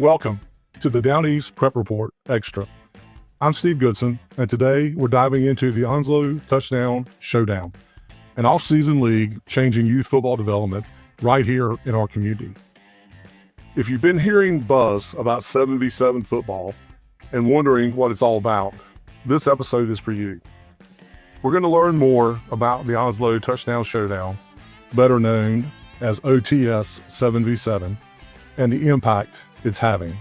Welcome to the Down East Prep Report Extra. I'm Steve Goodson, and today we're diving into the Onslow Touchdown Showdown, an off-season league changing youth football development right here in our community. If you've been hearing buzz about 7v7 football and wondering what it's all about, this episode is for you. We're going to learn more about the Onslow Touchdown Showdown, better known as OTS 7v7, and the impact it's having.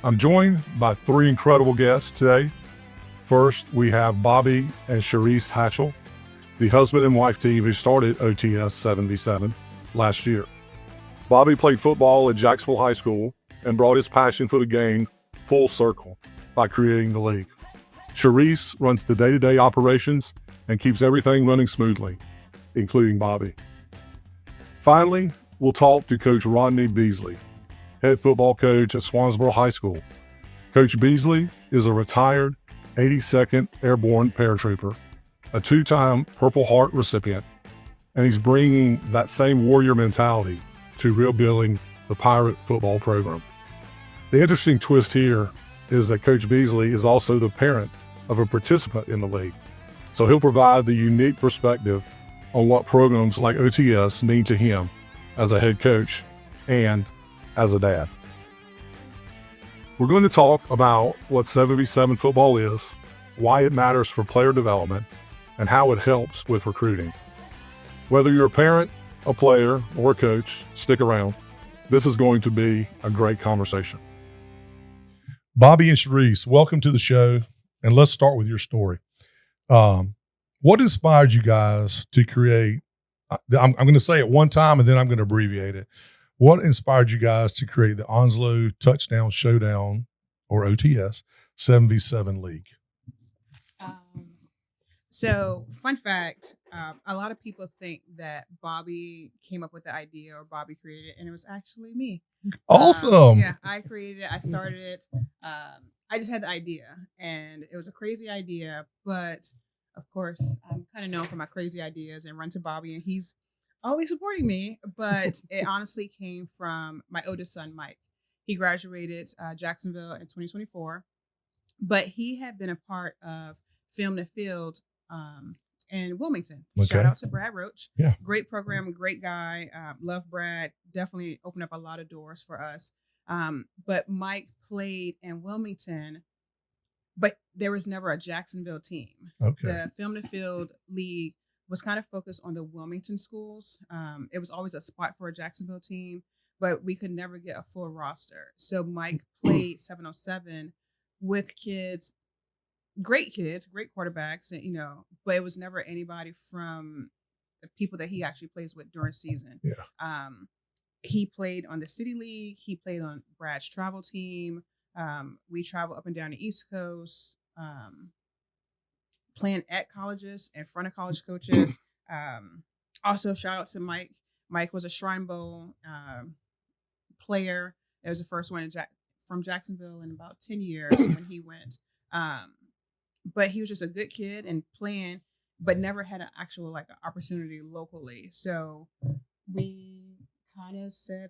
I'm joined by three incredible guests today. First, we have Bobby and Sharice Hatchell, the husband and wife team who started OTS 7v7 last year. Bobby played football at Jacksonville High School and brought his passion for the game full circle by creating the league. Sharice runs the day-to-day operations and keeps everything running smoothly, including Bobby. Finally, we'll talk to Coach Rodney Beasley, head football coach at Swansboro High School. Coach Beasley is a retired 82nd Airborne paratrooper, a two-time Purple Heart recipient, and he's bringing that same warrior mentality to rebuilding the Pirate football program. The interesting twist here is that Coach Beasley is also the parent of a participant in the league, so he'll provide the unique perspective on what programs like OTS mean to him as a head coach and as a dad. We're going to talk about what 7v7 football is, why it matters for player development, and how it helps with recruiting. Whether you're a parent, a player, or a coach, stick around. This is going to be a great conversation. Bobby and Sharice, welcome to the show, and let's start with your story. What inspired you guys to create, I'm going to say it one time and then I'm going to abbreviate it. What inspired you guys to create the Onslow Touchdown Showdown, or OTS, 7v7 League? So, fun fact, a lot of people think that Bobby came up with the idea or Bobby created it, and it was actually me. Awesome. Yeah, I created it. I started it. I just had the idea, and it was a crazy idea, but of course, I'm kind of known for my crazy ideas and run to Bobby, and he's always supporting me, but it honestly came from my oldest son, Mike. He graduated Jacksonville in 2024, but he had been a part of Film the Field in Wilmington. Okay. Shout out to Brad Roach. Yeah. Great program, great guy. Love Brad. Definitely opened up a lot of doors for us. But Mike played in Wilmington, but there was never a Jacksonville team. Okay. The Film the Field League was kind of focused on the Wilmington schools. It was always a spot for a Jacksonville team, but we could never get a full roster. So Mike played 707 with kids, great quarterbacks, and but it was never anybody from the people that he actually plays with during season. Yeah. He played on the City League. He played on Brad's travel team. We travel up and down the East Coast. Playing at colleges, in front of college coaches. Also, shout out to Mike. Mike was a Shrine Bowl player. It was the first one from Jacksonville in about 10 years when he went. But he was just a good kid and playing, but never had an actual an opportunity locally. So we kind of said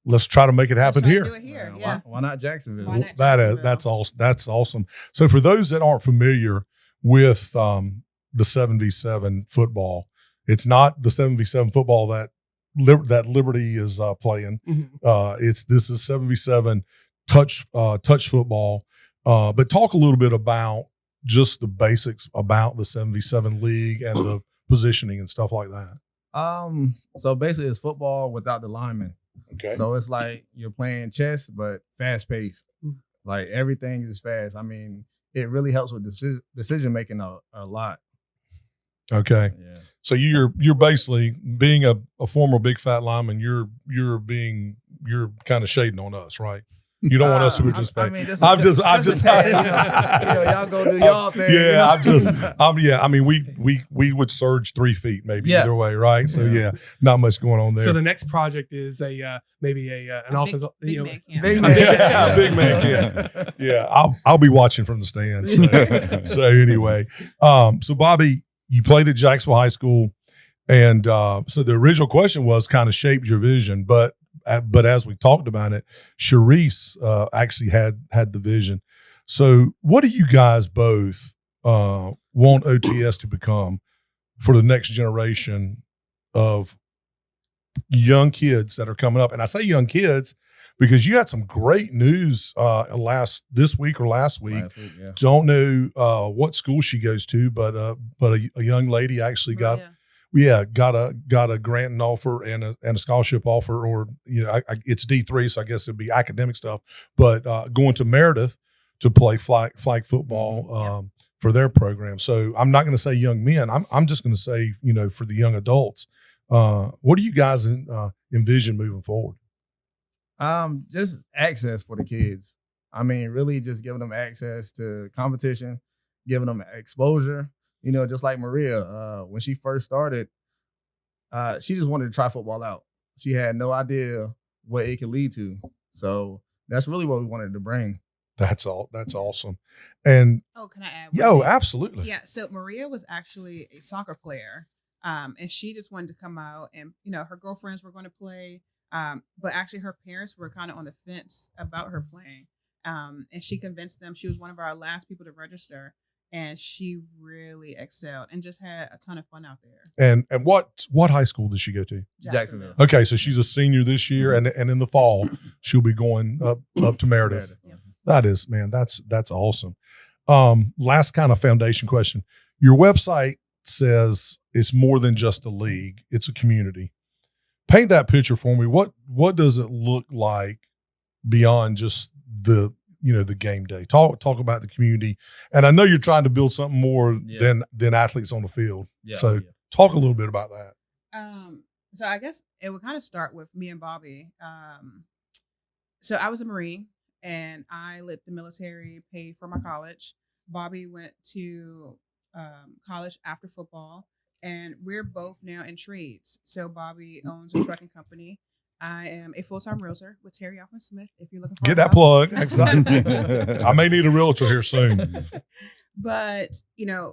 let's try to make it happen here. Do it here. Yeah. Why not Jacksonville? Why not Jacksonville? That's awesome. So for those that aren't familiar with the 7v7 football, it's not the 7v7 football that Liberty is playing. Mm-hmm. This is 7v7 touch football. But talk a little bit about just the basics about the 7v7 league and the positioning and stuff like that. So basically it's football without the linemen. Okay. So it's like you're playing chess, but fast paced. Like everything is fast. I mean, it really helps with decision making a lot. Okay. Yeah. So you're basically being a former big fat lineman, you're kind of shading on us, right? You don't want us to participate. I mean, I'm just y'all go do y'all thing. Yeah, I mean, we would surge 3 feet maybe either way, right? So not much going on there. So the next project is maybe an offense. Big man camp. Big man, big man camp. Yeah, I'll be watching from the stands. So anyway, so Bobby, you played at Jacksonville High School, and so the original question was kind of shaped your vision, but but as we talked about it, Sharice actually had the vision. So what do you guys both want OTS to become for the next generation of young kids that are coming up? And I say young kids because you had some great news this week or last week. Yeah. Don't know what school she goes to, but a young lady actually got a grant and offer and a scholarship offer, or it's D3, so I guess it'd be academic stuff. But going to Meredith to play flag football for their program. So I'm not going to say young men. I'm just going to say for the young adults. What do you guys envision moving forward? Just access for the kids. I mean, really just giving them access to competition, giving them exposure. Just like Maria, when she first started, she just wanted to try football out. She had no idea what it could lead to. So that's really what we wanted to bring. That's all. That's awesome. And can I add? Yo, absolutely. Yeah. So Maria was actually a soccer player, and she just wanted to come out, and her girlfriends were going to play. But actually her parents were kind of on the fence about her playing. And she convinced them. She was one of our last people to register, and she really excelled and just had a ton of fun out there. And what high school did she go to? Jacksonville. Okay, so she's a senior this year, and in the fall she'll be going up to Meredith. Yeah. That is, man, that's awesome. Last kind of foundation question. Your website says it's more than just a league, it's a community. Paint that picture for me. What does it look like beyond just the game day? Talk about the community. And I know you're trying to build something more than athletes on the field. Talk a little bit about that. So I guess it would kind of start with me and Bobby. So I was a Marine, and I lit the military, paid for my college. Bobby went to college after football. And we're both now in trades. So Bobby owns a trucking company. I am a full-time realtor with Terry Alfred Smith. If you're looking for get that plug, I may need a realtor here soon. But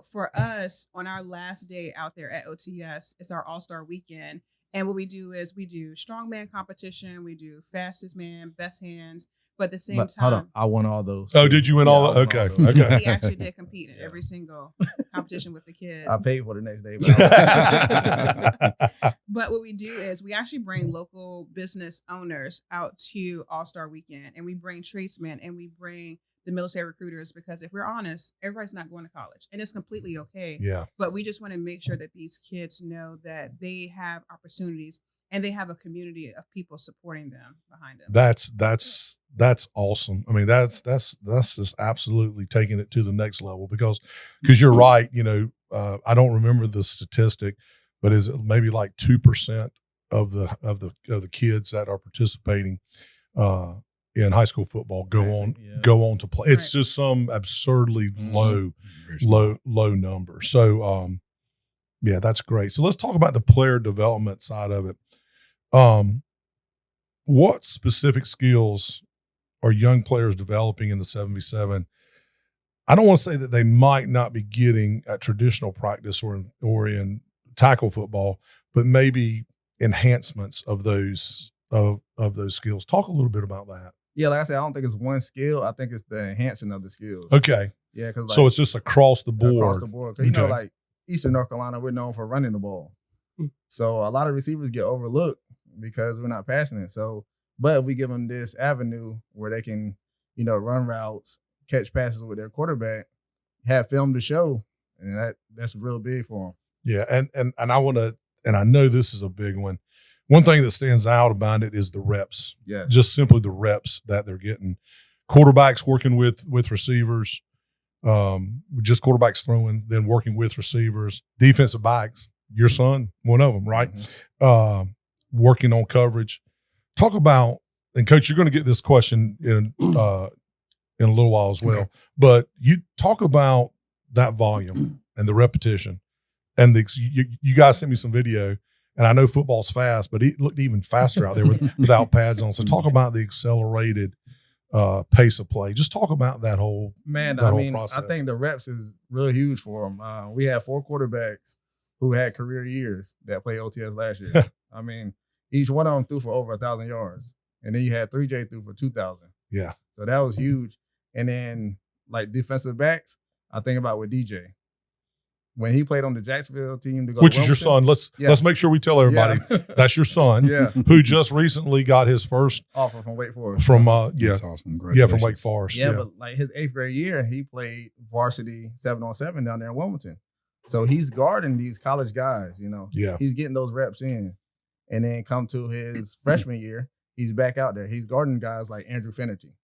for us, on our last day out there at OTS, it's our All-Star weekend. And what we do is we do strongman competition, we do fastest man, best hands. But at the same time, hold on, I won all those. Oh, did you win all? Okay. He actually did compete in every single competition with the kids. I paid for the next day. But what we do is we actually bring local business owners out to All-Star Weekend, and we bring tradesmen, and we bring the military recruiters, because if we're honest, everybody's not going to college, and it's completely okay. Yeah. But we just want to make sure that these kids know that they have opportunities, and they have a community of people supporting them behind them. That's awesome. I mean, that's just absolutely taking it to the next level, because you're right. I don't remember the statistic, but is it maybe like 2% of the kids that are participating in high school football go on to play. It's just some absurdly low number. So that's great. So let's talk about the player development side of it. What specific skills are young players developing in the 7v7? I don't want to say that they might not be getting at traditional practice or in tackle football, but maybe enhancements of those skills. Talk a little bit about that. Yeah, like I said, I don't think it's one skill. I think it's the enhancing of the skills. Okay. Yeah, because so it's just across the board. Across the board. Because like Eastern North Carolina, we're known for running the ball. So a lot of receivers get overlooked because we're not passing it. So, but if we give them this avenue where they can, run routes, catch passes with their quarterback, have film to show, and that's real big for them. Yeah, and I want to, and I know this is a big one. One thing that stands out about it is the reps. Yeah, just simply the reps that they're getting. Quarterbacks working with receivers, just quarterbacks throwing, then working with receivers. Defensive backs, your son, one of them, right? Mm-hmm. Working on coverage. Talk about, and Coach, you're going to get this question in a little while as well. Okay. But you talk about that volume and the repetition, and you guys sent me some video. And I know football's fast, but it looked even faster out there without pads on. So talk about the accelerated pace of play. Just talk about that whole process. I think the reps is really huge for them. We had 4 quarterbacks who had career years that played OTS last year. I mean, each one of them threw for over 1,000 yards. And then you had 3J threw for 2,000. Yeah. So that was huge. And then like defensive backs, I think about with DJ. When he played on the Jacksonville team to go Which to is your son. Let's make sure we tell everybody that's your son, who just recently got his first offer from Wake Forest. From That's awesome. from Wake Forest. Yeah, but like his 8th grade year, he played varsity 7-on-7 down there in Wilmington. So he's guarding these college guys, you know. Yeah. He's getting those reps in. And then come to his freshman year, he's back out there. He's guarding guys like Andrew Finnerty.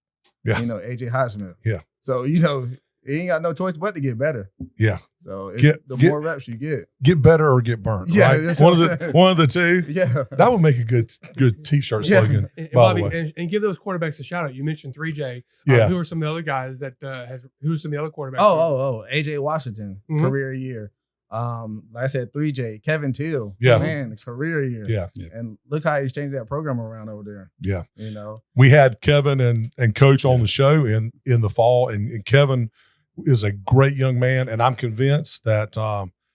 Yeah. You know, AJ Highsmith. Yeah. So, you know, he ain't got no choice but to get better. Yeah. So it's more reps you get better or get burnt. Yeah, right? that's one of the two. Yeah. That would make a good T-shirt slogan. And by Bobby, the way. and give those quarterbacks a shout out. You mentioned 3J. Yeah. Who are some of the other guys that who are some of the other quarterbacks? AJ Washington, career year. Like I said, 3J, Kevin Till. Yeah. Man, career year. Yeah. And look how he's changed that program around over there. Yeah. You know. We had Kevin and Coach on the show in the fall, and Kevin is a great young man, and I'm convinced that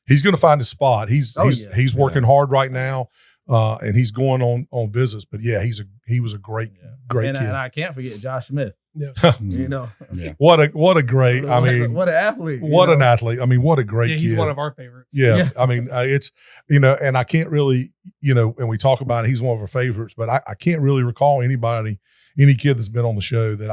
he's going to find his spot. He's working hard right now, and he's going on visits. But yeah, he was a great kid. And I can't forget Josh Smith. Yeah. You know. Yeah. What a great. I mean, what an athlete. What an athlete. I mean, what a great kid. He's one of our favorites. Yeah. I mean, it's, you know, and I can't really, you know, and we talk about it, he's one of our favorites, but I can't really recall any kid that's been on the show that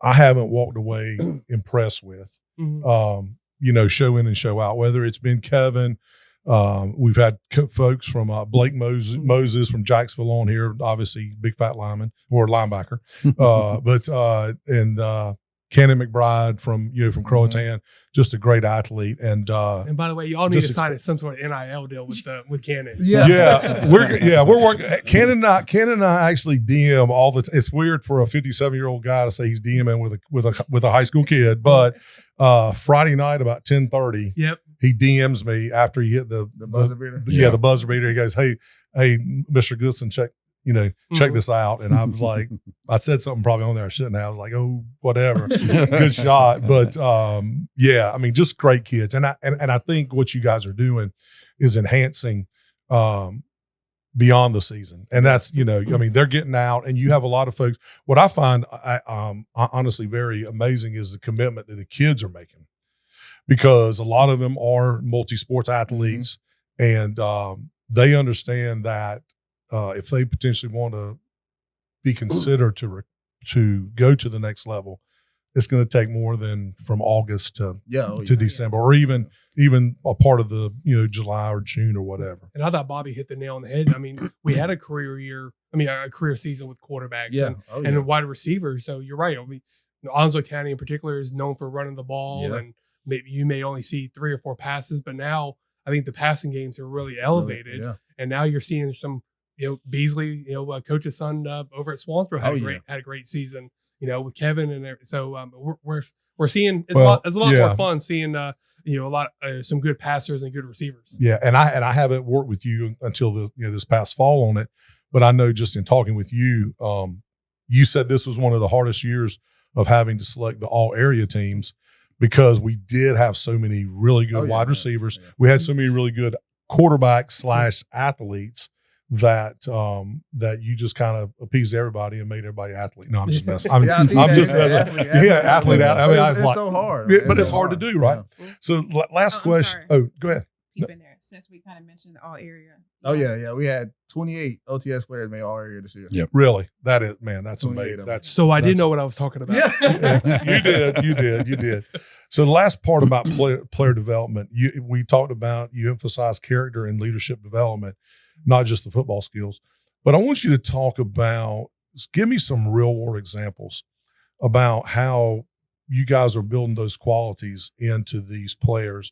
I haven't walked away impressed with. Mm-hmm. You know, show in and show out, whether it's been Kevin. We've had folks from Blake Moses from Jacksonville on here, obviously big fat lineman or linebacker, and Cannon McBride from Croatan, just a great athlete. And by the way, you all need to sign some sort of NIL deal with Cannon. We're working. Cannon and I actually DM all the time. It's weird for a 57-year-old guy to say he's DMing with a high school kid, but Friday night about 10:30. Yep. He DMs me after he hit the buzzer beater. The buzzer beater. He goes, "Hey, Mr. Goodson, check this out." And I was like, I said something probably on there I shouldn't have. I was like, oh, whatever, good shot. But I mean, just great kids. And I think what you guys are doing is enhancing beyond the season. And that's, I mean, they're getting out, and you have a lot of folks. What I find honestly very amazing is the commitment that the kids are making, because a lot of them are multi-sports athletes, and they understand that if they potentially want to be considered to go to the next level, it's going to take more than from August to December, or even a part of the July or June or whatever. And I thought Bobby hit the nail on the head. I mean, we had a career season with quarterbacks and wide receivers. So you're right. I mean, Onslow County in particular is known for running the ball, and maybe you may only see 3 or 4 passes, but now I think the passing games are really elevated, and now you're seeing some. Beasley, coach's son over at Swansboro had a great season, with Kevin and so we're seeing it's a lot more fun seeing some good passers and good receivers. Yeah, and I haven't worked with you until this past fall on it, but I know just in talking with you, you said this was one of the hardest years of having to select the all area teams, because we did have so many really good wide receivers. Yeah. We had so many really good quarterbacks / athletes that you just kind of appeased everybody and made everybody athlete. No, I'm just messing. I'm just messing. Athlete. I mean, it's so hard, but it's hard to do, right? Yeah. So last question. Oh, go ahead. Keep in there, since we kind of mentioned the all area. Oh yeah. We had 28 OTS players made all area this year. Yep. Really? That is, man. That's amazing. So I did know what I was talking about. Yeah. You did. So the last part about player development, we talked about, you emphasize character and leadership development, not just the football skills. But I want you to talk about, give me some real world examples about how you guys are building those qualities into these players,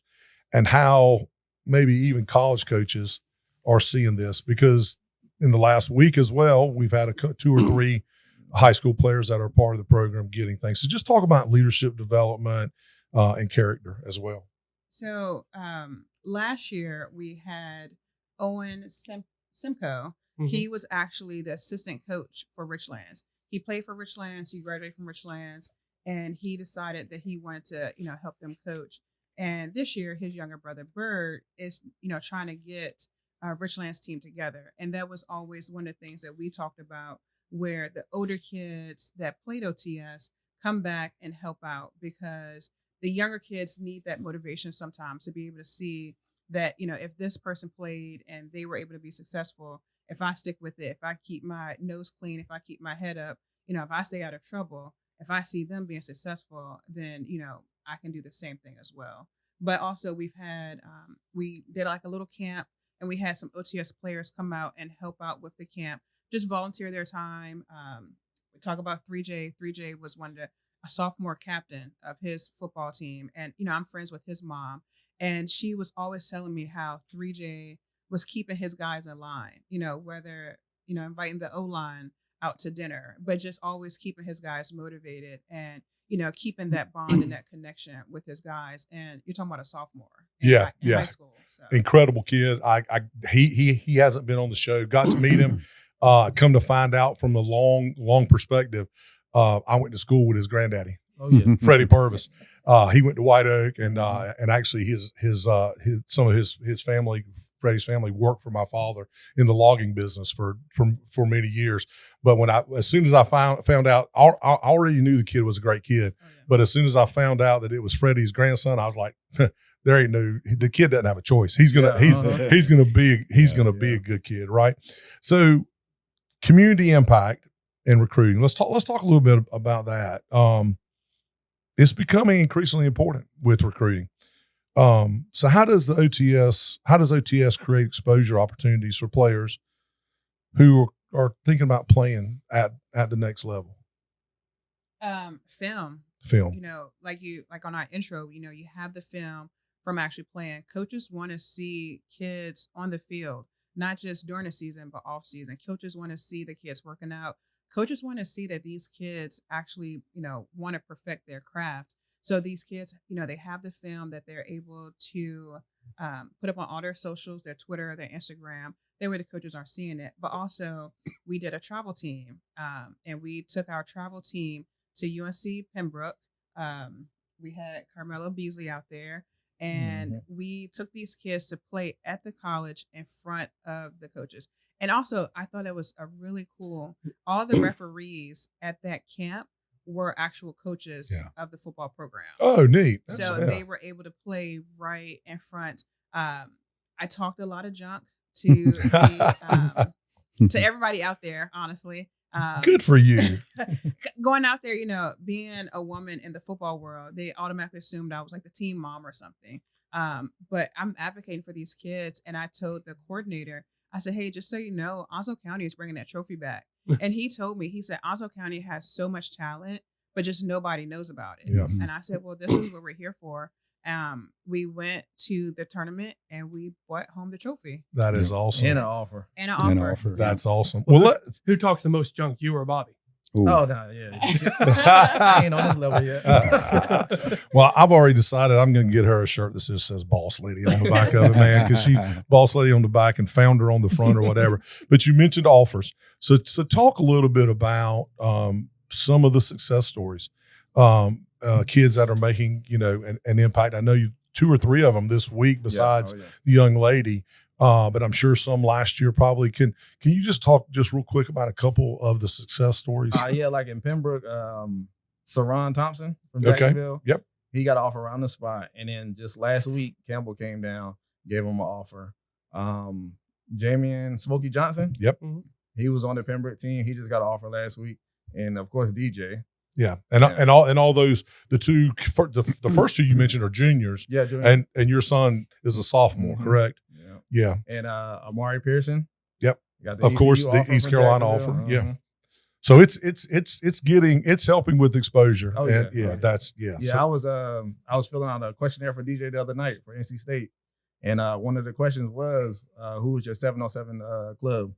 and how maybe even college coaches are seeing this, because in the last week as well, we've had 2 or 3 high school players that are part of the program getting things. So just talk about leadership development and character as well. So last year we had Owen Simcoe. He was actually the assistant coach for Richlands. He played for Richlands. He graduated from Richlands, and he decided that he wanted to, help them coach. And this year, his younger brother Bird is, trying to get Richlands team together. And that was always one of the things that we talked about, where the older kids that played OTS come back and help out, because the younger kids need that motivation sometimes to be able to see that, if this person played and they were able to be successful, if I stick with it, if I keep my nose clean, if I keep my head up, if I stay out of trouble, if I see them being successful, then, I can do the same thing as well. But also we did like a little camp, and we had some OTS players come out and help out with the camp, just volunteer their time. We talk about 3J. 3J was a sophomore captain of his football team. And, I'm friends with his mom. And she was always telling me how 3J was keeping his guys in line, whether, inviting the O-line out to dinner, but just always keeping his guys motivated and, keeping that bond and that connection with his guys. And you're talking about a sophomore in high school. So. Incredible kid. He hasn't been on the show. Got to meet him. Come to find out from the long perspective, I went to school with his granddaddy, Freddie Purvis. He went to White Oak, and actually some of his family, Freddie's family, worked for my father in the logging business for many years. But as soon as I found out, I already knew the kid was a great kid. Oh, yeah. But as soon as I found out that it was Freddie's grandson, I was like, the kid doesn't have a choice. He's gonna be a good kid, right? So, community impact and recruiting. Let's talk a little bit about that. It's becoming increasingly important with recruiting. So how does OTS create exposure opportunities for players who are thinking about playing at the next level? Film. Like on our intro, you have the film from actually playing. Coaches want to see kids on the field, not just during the season, but off season. Coaches want to see the kids working out. Coaches want to see that these kids actually, want to perfect their craft. So these kids, they have the film that they're able to put up on all their socials, their Twitter, their Instagram. That way the coaches are seeing it. But also, we did a travel team, and we took our travel team to UNC Pembroke. We had Carmelo Beasley out there, and we took these kids to play at the college in front of the coaches. And also, I thought it was a really cool. All the referees at that camp were actual coaches of the football program. Oh, neat. They were able to play right in front. I talked a lot of junk to to everybody out there, honestly. Good for you. Going out there, being a woman in the football world, they automatically assumed I was like the team mom or something. But I'm advocating for these kids, and I told the coordinator, I said, hey, just so you know, Onslow County is bringing that trophy back. And he told me, he said, Onslow County has so much talent, but just nobody knows about it. Yeah. And I said, well, this is what we're here for. We went to the tournament and we brought home the trophy. That is awesome. And an offer. That's awesome. Well, who talks the most junk, you or Bobby? Ooh. Oh, no, yeah. I ain't on this level yet. Well, I've already decided I'm going to get her a shirt that just says Boss Lady on the back of it, man, because she Boss Lady on the back and Founder on the front or whatever. But you mentioned offers. So talk a little bit about some of the success stories, kids that are making, an impact. I know you 2 or 3 of them this week besides the young lady. But I'm sure some last year probably can you just talk just real quick about a couple of the success stories? Like in Pembroke, Saron Thompson from Jacksonville. Okay. Yep. He got an offer around the spot. And then just last week, Campbell came down, gave him an offer. Jamie and Smokey Johnson. Yep. He was on the Pembroke team. He just got an offer last week. And of course, DJ. Yeah. And all those, the first 2 you mentioned are juniors. Yeah. Junior. And your son is a sophomore, correct? Yeah. And Amari Pearson. Yep. Got the of course, the East Carolina offer. Yeah. So it's helping with exposure. Oh, and yeah. So, I was filling out a questionnaire for DJ the other night for NC State. And one of the questions was, who was your 707 club?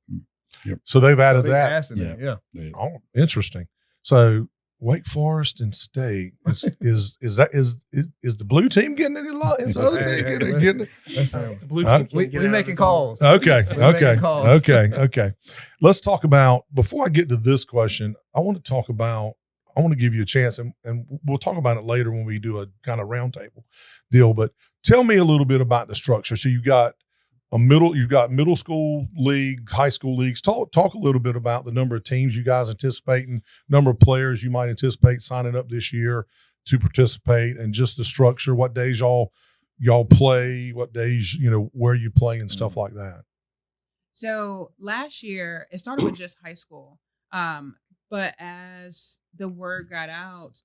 Yep. So they've added that. Yeah. Oh, interesting. So Wake Forest and State is the blue team getting any love? Is the other team getting it? The blue team we making calls. Okay. Let's talk about, before I get to this question, I want to give you a chance, and we'll talk about it later when we do a kind of roundtable deal. But tell me a little bit about the structure. So you got you've got middle school league, high school leagues. Talk a little bit about the number of teams you guys anticipating, number of players you might anticipate signing up this year to participate, and just the structure, what days y'all play, what days, where you play and stuff like that. So last year it started with just high school. But as the word got out,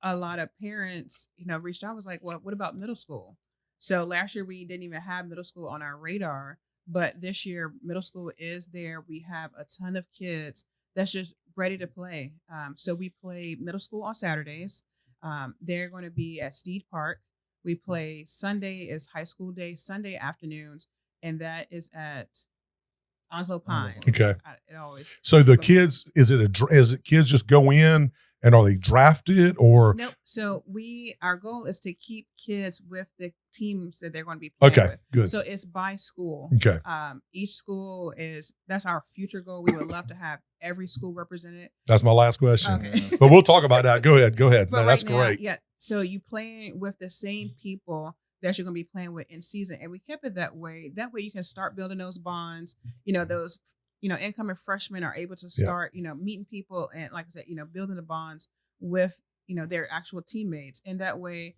a lot of parents, reached out, was like, well, what about middle school? So last year we didn't even have middle school on our radar, but this year middle school is there. We have a ton of kids that's just ready to play. So we play middle school on Saturdays. They're going to be at Steed Park. We play Sunday is high school day, Sunday afternoons, and that is at Onslow Pines. Okay. It always. So the kids, is it kids just go in and are they drafted or? Nope. So our goal is to keep kids with the teams that they're going to be playing with. Good. So it's by school. Okay. Each school that's our future goal. We would love to have every school represented. That's my last question. Okay. But we'll talk about that. Go ahead. But No, that's right now, great. Yeah. So you playing with the same people that you're going to be playing with in season. And we kept it that way. That way you can start building those bonds. Those, incoming freshmen are able to start, meeting people and, like I said, building the bonds with, their actual teammates. And that way,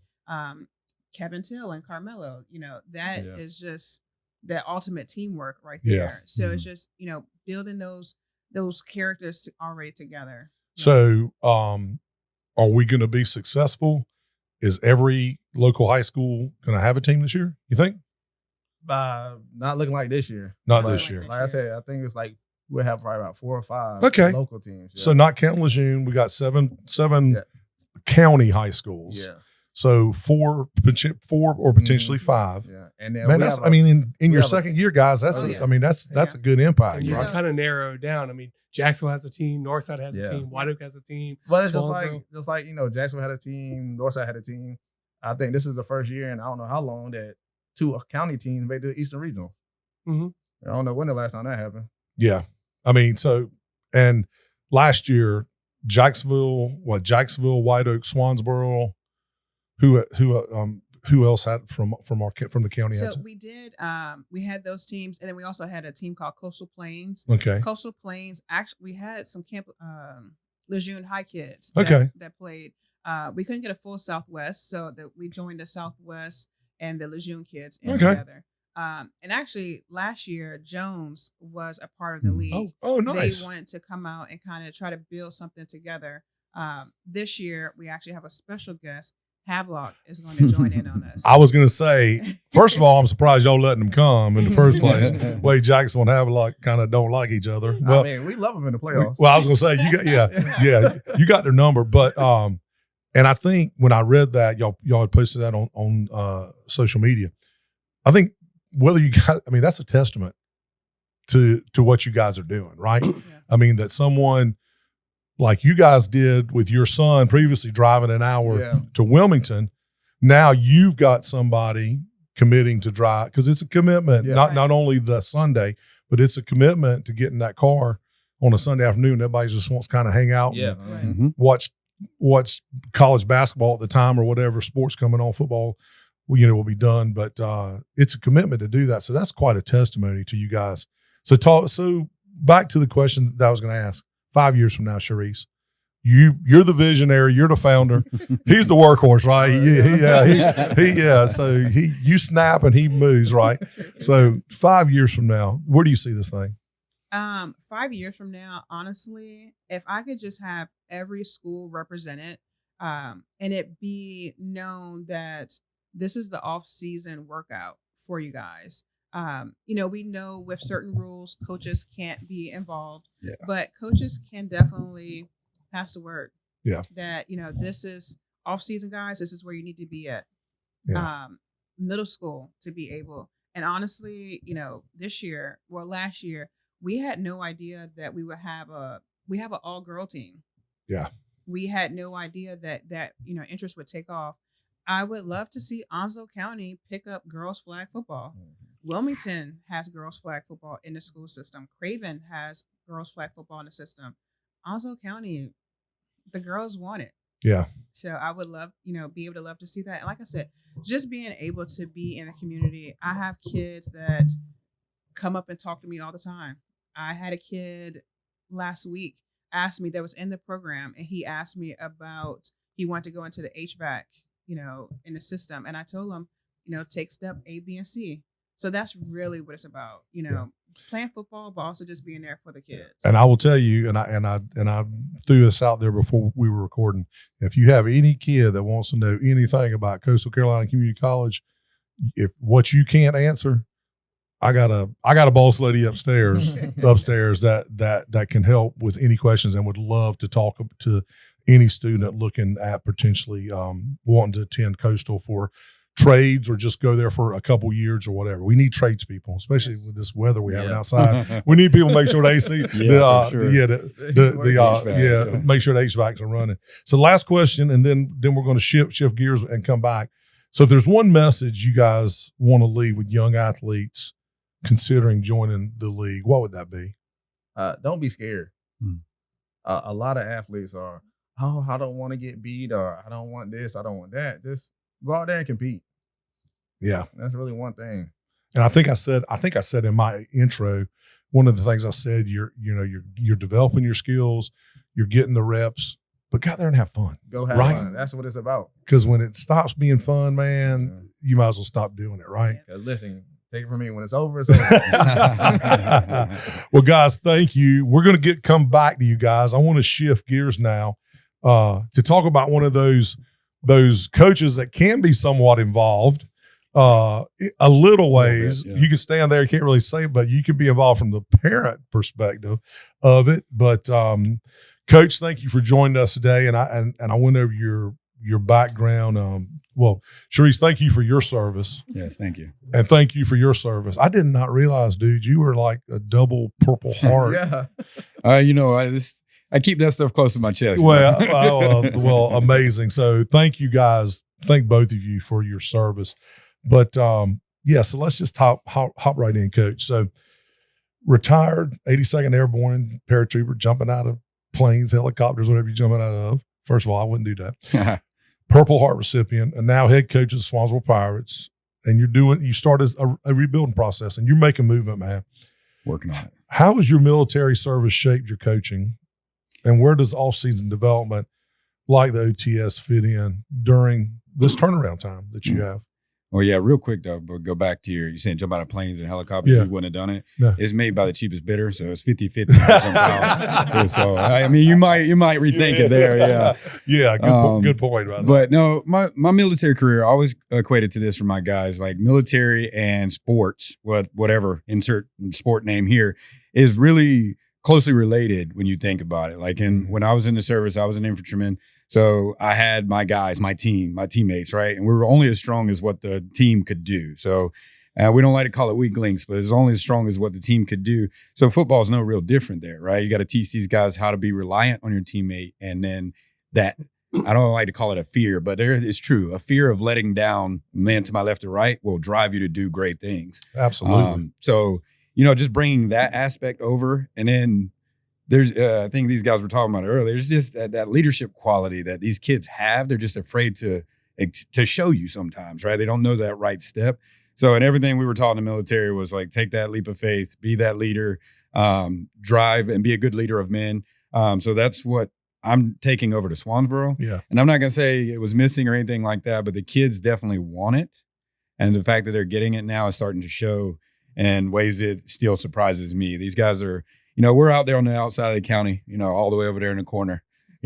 Kevin Till and Carmelo, that is just the ultimate teamwork right there. Yeah. So it's just, building those characters already together. So, are we going to be successful? Is every local high school going to have a team this year, you think? Not looking like this year. Not But this year. Like I said, I think it's like we'll have probably about 4 or 5 local teams. Yeah. So not counting Lejeune, we got seven county high schools. Yeah. So 4 or potentially 5. Yeah. And then Man, that's, in your second year, guys, that's, yeah. that's a good impact. And you Right? kind of narrow it down. Jacksonville has a team, Northside has a team, White Oak has a team. But it's Swansboro. just like Jacksonville had a team, Northside had a team. I think this is the first year, and I don't know how long, that 2 county teams made the Eastern Regional. Mm-hmm. I don't know when the last time that happened. Yeah. And last year, Jacksonville, White Oak, Swansboro, who else had from the county? So we did. We had those teams, and then we also had a team called Coastal Plains. Okay. Coastal Plains. Actually, we had some camp Lejeune High kids. That played. We couldn't get a full Southwest, so that we joined the Southwest and the Lejeune kids together. And actually, last year Jones was a part of the league. Oh, nice. They wanted to come out and kind of try to build something together. This year, we actually have a special guest. Havelock is going to join in on us. I was going to say, first of all, I'm surprised y'all letting them come in the first place. Wade Jackson and Havelock kind of don't like each other. Well, we love them in the playoffs. Well, I was going to say, you got their number, but and I think when I read that, y'all had posted that on social media. I think whether you guys, that's a testament to what you guys are doing, right? Yeah. That someone like you guys did with your son previously driving an hour to Wilmington. Now you've got somebody committing to drive, because it's a commitment, not only the Sunday, but it's a commitment to get in that car on a Sunday afternoon. Everybody just wants to kind of hang out and watch college basketball at the time or whatever sports coming on, football, will be done. But it's a commitment to do that. So that's quite a testimony to you guys. So back to the question that I was going to ask. 5 years from now, Sharice, you're the visionary, you're the founder. He's the workhorse, right? So you snap and he moves, right? So 5 years from now, where do you see this thing? 5 years from now, honestly, if I could just have every school represented, and it be known that this is the off-season workout for you guys. We know with certain rules, coaches can't be involved, but coaches can definitely pass the word. Yeah. That, this is off season, guys. This is where you need to be at. Yeah. Middle school to be able. And honestly, last year, we had no idea that we would have an all girl team. Yeah. We had no idea that interest would take off. I would love to see Onslow County pick up girls flag football. Wilmington has girls flag football in the school system. Craven has girls flag football in the system. Onslow County, the girls want it. Yeah. So I would love, be able to love to see that. And like I said, just being able to be in the community. I have kids that come up and talk to me all the time. I had a kid last week ask me that was in the program, and he asked me about he wanted to go into the HVAC, in the system, and I told him, take step A, B, and C. So that's really what it's about, playing football, but also just being there for the kids. And I will tell you, and I threw this out there before we were recording. If you have any kid that wants to know anything about Coastal Carolina Community College, if what you can't answer, I got a boss lady upstairs that can help with any questions and would love to talk to any student looking at potentially wanting to attend Coastal for trades or just go there for a couple years or whatever. We need tradespeople, especially with this weather we have outside. We need people to make sure the AC, make sure the HVACs are running. So last question, and then we're going to shift gears and come back. So if there's one message you guys want to leave with young athletes considering joining the league, what would that be? Don't be scared. A lot of athletes are, I don't want to get beat, or I don't want this, I don't want that. Just go out there and compete. Yeah, that's really one thing. And I think I said in my intro, one of the things I said, you're developing your skills, you're getting the reps, but go out there and have fun. Go have fun. That's what it's about. Because when it stops being fun, man, you might as well stop doing it, right? Listen, take it from me. When it's over, it's over. Well, guys, thank you. We're going to come back to you guys. I want to shift gears now to talk about one of those coaches that can be somewhat involved a little ways. Yeah. You can stand there, you can't really say, but you can be involved from the parent perspective of it. But Coach, thank you for joining us today. And I went over your background. Well, Sharice, thank you for your service. Yes, thank you. And thank you for your service. I did not realize, dude, you were like a double Purple Heart. Yeah. I keep that stuff close to my chest. Well, amazing. So thank you guys. Thank both of you for your service. But so let's just hop right in, Coach. So retired 82nd Airborne paratrooper, jumping out of planes, helicopters, whatever you're jumping out of. First of all, I wouldn't do that. Purple Heart recipient, and now head coach of the Swansboro Pirates. And you started a rebuilding process, and you're making movement, man. Working on it. How has your military service shaped your coaching? And where does off-season development like the OTS fit in during this turnaround time that you have? Oh, yeah. Real quick, though, but go back to you saying jump out of planes and helicopters. Yeah. You wouldn't have done it. No. It's made by the cheapest bidder, so it's 50-50 to jump out. So, I mean, you might rethink it there. Yeah. Yeah. Good point about that. But no, my military career, I always equated to this for my guys, like military and sports, whatever, insert sport name here, is really closely related when you think about it. Like when I was in the service, I was an infantryman. So I had my guys, my teammates, right? And we were only as strong as what the team could do. So we don't like to call it weak links, but it's only as strong as what the team could do. So football is no real different there, right? You got to teach these guys how to be reliant on your teammate. And then that, I don't like to call it a fear, but it's true. A fear of letting down man to my left or right will drive you to do great things. Absolutely. So, just bringing that aspect over, and then there's, I think these guys were talking about it earlier. There's just that leadership quality that these kids have. They're just afraid to show you sometimes, right? They don't know that right step. So, and everything we were taught in the military was like, take that leap of faith, be that leader, drive and be a good leader of men. So that's what I'm taking over to Swansboro. Yeah. And I'm not going to say it was missing or anything like that, but the kids definitely want it. And the fact that they're getting it now is starting to show in ways that still surprises me. These guys are, we're out there on the outside of the county, all the way over there in the corner.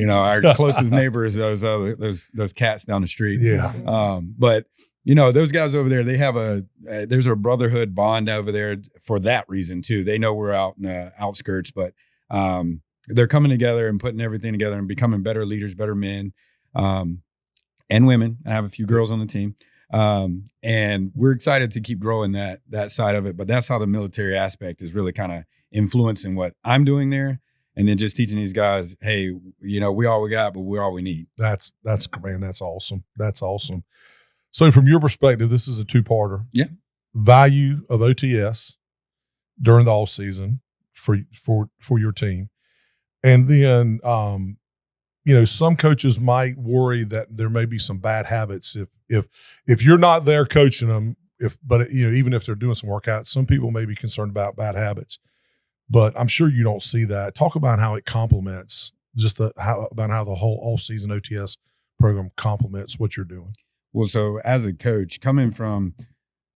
Our closest neighbor is those cats down the street. Yeah. But those guys over there, they have there's a brotherhood bond over there for that reason too. They know we're out in the outskirts, but they're coming together and putting everything together and becoming better leaders, better men, and women. I have a few girls on the team. And we're excited to keep growing that side of it. But that's how the military aspect is really kind of influencing what I'm doing there. And then just teaching these guys, hey, we all we got, but we're all we need. That's awesome. That's awesome. So from your perspective, this is a two-parter. Yeah. Value of OTS during the off season for your team. And then, some coaches might worry that there may be some bad habits if you're not there coaching them even if they're doing some workouts, some people may be concerned about bad habits, but I'm sure you don't see that. Talk about how it complements how the whole all-season OTS program complements what you're doing. Well, so as a coach, coming from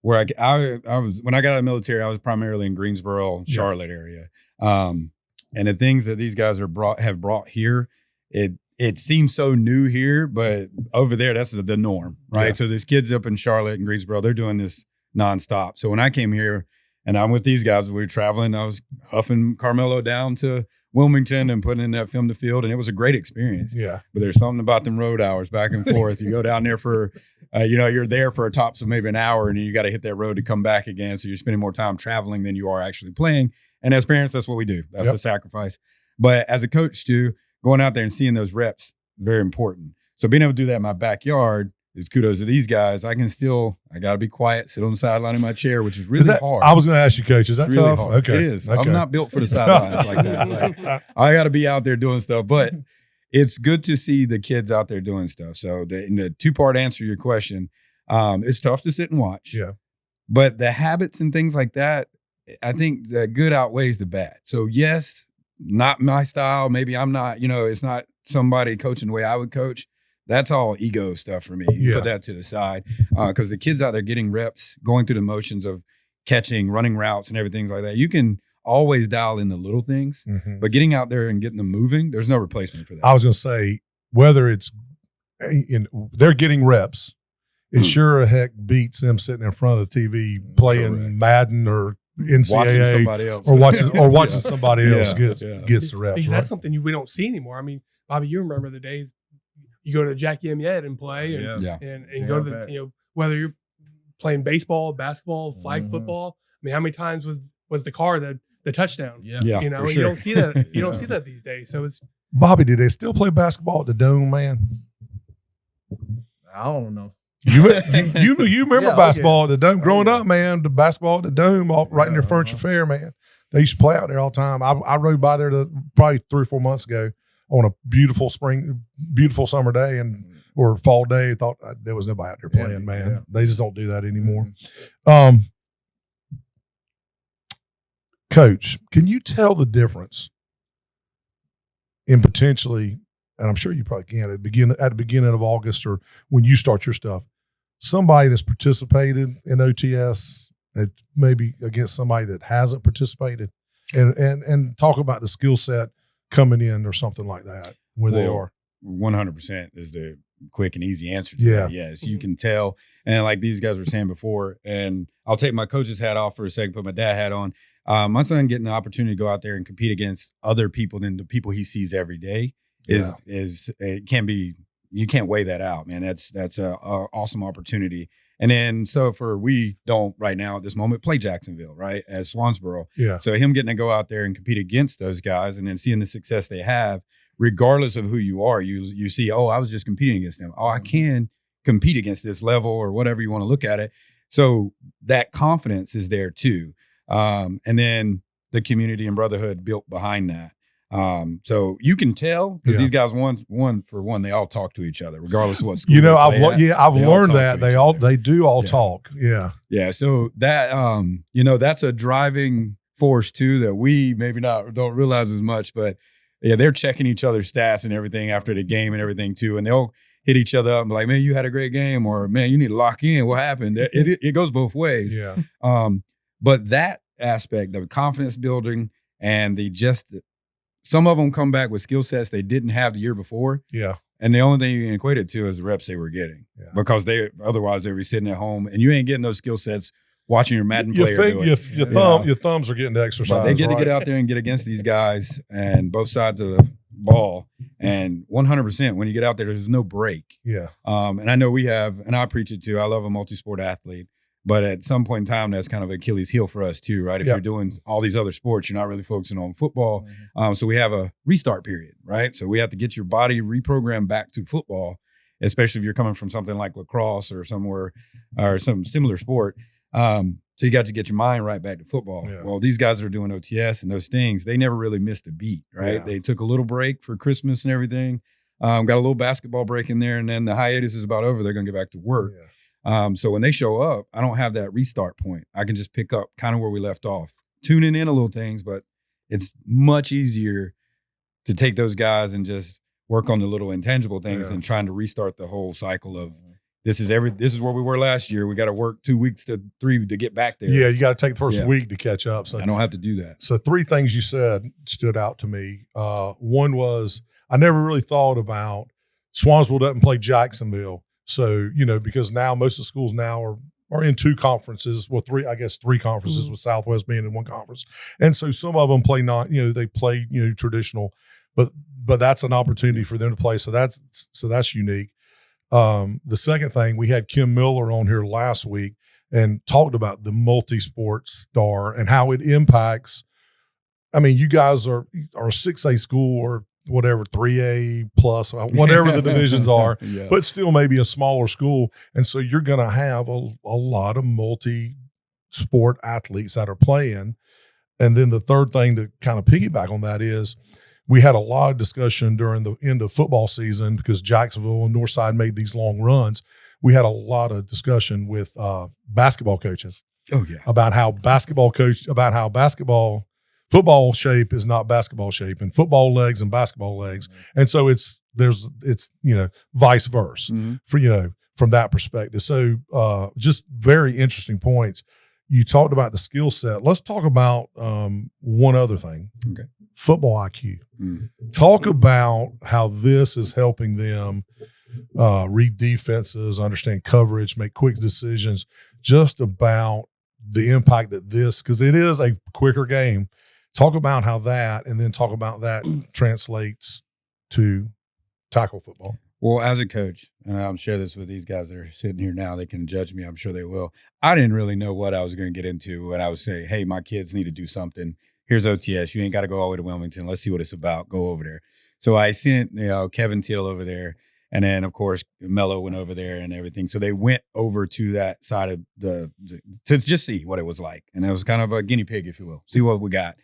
where I was when I got out of the military, I was primarily in Greensboro, Charlotte area, and the things that these guys have brought here, it seems so new here, but over there, that's the norm, right? Yeah. So there's kids up in Charlotte and Greensboro, they're doing this nonstop. So when I came here and I'm with these guys, we were traveling, I was huffing Carmelo down to Wilmington and putting in that film to field, and it was a great experience. Yeah. But there's something about them road hours back and forth. You go down there for, you're there for a tops of maybe an hour, and then you got to hit that road to come back again. So you're spending more time traveling than you are actually playing. And as parents, that's what we do. That's the sacrifice. But as a coach too, going out there and seeing those reps, very important. So being able to do that in my backyard is kudos to these guys. I got to be quiet, sit on the sideline in my chair, which is really hard. I was going to ask you, Coach, is that really tough? Hard. Okay. It is. Okay. I'm not built for the sidelines like that. Like, I got to be out there doing stuff, but it's good to see the kids out there doing stuff. So in the two-part answer to your question, it's tough to sit and watch. Yeah. But the habits and things like that, I think the good outweighs the bad. So yes, not my style. Maybe I'm not, it's not somebody coaching the way I would coach. That's all ego stuff for me. You put that to the side because the kids out there getting reps, going through the motions of catching, running routes and everything like that. You can always dial in the little things, but getting out there and getting them moving, there's no replacement for that. I was going to say, whether it's they're getting reps, it sure a heck beats them sitting in front of the TV playing Madden or NCAA watching somebody else or watching somebody else gets the reps. Because that's something we don't see anymore. I mean, Bobby, you remember the days you go to Jack Yemiet and play and go to the, whether you're playing baseball, basketball, flag football. I mean, how many times was the car the touchdown? Yeah, you don't see that. You don't see that these days. So it's Bobby. Do they still play basketball at the Dome, man? I don't know. You remember basketball at the Dome growing up, man? The basketball at the Dome, right near Furniture Fair, man. They used to play out there all the time. I rode by there probably 3 or 4 months ago on a beautiful summer day or fall day. Thought there was nobody out there playing, man. Yeah. They just don't do that anymore. Coach, can you tell the difference in potentially, and I'm sure you probably can, at the beginning of August or when you start your stuff, somebody that's participated in OTS maybe against somebody that hasn't participated, and talk about the skill set coming in or something like that where they are. 100% is the quick and easy answer to that. Yes, you can tell. And like these guys were saying before, and I'll take my coach's hat off for a second, put my dad hat on. My son getting the opportunity to go out there and compete against other people than the people he sees every day is it can be, you can't weigh that out, man. That's a awesome opportunity. And then we don't right now at this moment play Jacksonville, right, as Swansboro. Yeah. So him getting to go out there and compete against those guys and then seeing the success they have, regardless of who you are, you see, I was just competing against them. I can compete against this level or whatever you want to look at it. So that confidence is there too. And then the community and brotherhood built behind that. So you can tell because these guys, one for one, they all talk to each other, regardless of what school. I've learned that they do all talk. Yeah. Yeah. So that, that's a driving force too, that we maybe don't realize as much, but they're checking each other's stats and everything after the game and everything too. And they'll hit each other up and be like, man, you had a great game, or man, you need to lock in. What happened? It goes both ways. Yeah. But that aspect of confidence building and some of them come back with skill sets they didn't have the year before. Yeah. And the only thing you can equate it to is the reps they were getting. Yeah. Because otherwise they were sitting at home and you ain't getting those skill sets watching your Madden player do it. Your thumbs are getting to exercise. But they get to get out there and get against these guys and both sides of the ball. And 100%, when you get out there, there's no break. Yeah. And I know we have, and I preach it too, I love a multi-sport athlete. But at some point in time, that's kind of Achilles heel for us too, right? If you're doing all these other sports, you're not really focusing on football. So we have a restart period, right? So we have to get your body reprogrammed back to football, especially if you're coming from something like lacrosse or somewhere or some similar sport. So you got to get your mind right back to football. Yeah. Well, these guys that are doing OTS and those things, they never really missed a beat, right? Yeah. They took a little break for Christmas and everything. Got a little basketball break in there, and then the hiatus is about over. They're going to get back to work. Yeah. So when they show up, I don't have that restart point. I can just pick up kind of where we left off, tuning in a little things, but it's much easier to take those guys and just work on the little intangible things than trying to restart the whole cycle of this is where we were last year. We got to work 2 weeks to 3 to get back there. Yeah, you got to take the first week to catch up. So I don't have to do that. So 3 things you said stood out to me. One was I never really thought about Swansboro doesn't play Jacksonville. So, because now most of the schools now are in 2 conferences. Well, 3 conferences with Southwest being in 1 conference. And so some of them play they play, traditional, but that's an opportunity for them to play. So that's unique. The second thing, we had Kim Miller on here last week and talked about the multi-sport star and how it impacts. I mean, you guys are a 6A school or whatever, 3A plus, whatever the divisions are, but still maybe a smaller school. And so you're going to have a lot of multi-sport athletes that are playing. And then the third thing to kind of piggyback on that is we had a lot of discussion during the end of football season because Jacksonville and Northside made these long runs. We had a lot of discussion with basketball coaches about how football shape is not basketball shape, and football legs and basketball legs. And so it's vice versa from that perspective. So just very interesting points. You talked about the skill set. Let's talk about one other thing. Okay. Football IQ. Talk about how this is helping them read defenses, understand coverage, make quick decisions, just about the impact that because it is a quicker game. Talk about how that, and then talk about that translates to tackle football. Well, as a coach, and I'll share this with these guys that are sitting here now, they can judge me. I'm sure they will. I didn't really know what I was going to get into when I was saying, hey, my kids need to do something. Here's OTS. You ain't got to go all the way to Wilmington. Let's see what it's about. Go over there. So I sent Kevin Teal over there. And then, of course, Mello went over there and everything. So they went over to that side of to just see what it was like. And it was kind of a guinea pig, if you will. See what we got.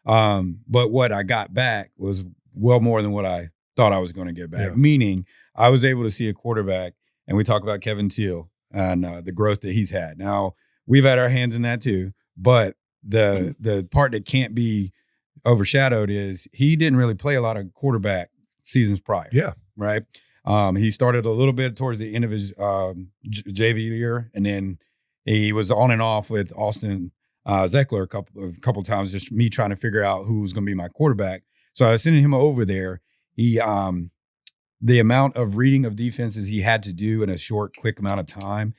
But what I got back was well more than what I thought I was going to get back. Meaning I was able to see a quarterback, and we talk about Kevin Teal and the growth that he's had. Now, we've had our hands in that too, but the part that can't be overshadowed is he didn't really play a lot of quarterback seasons prior. Yeah. Right. He started a little bit towards the end of his JV year, and then he was on and off with Austin Zeckler a couple times, just me trying to figure out who was going to be my quarterback. So I was sending him over there. He the amount of reading of defenses he had to do in a short, quick amount of time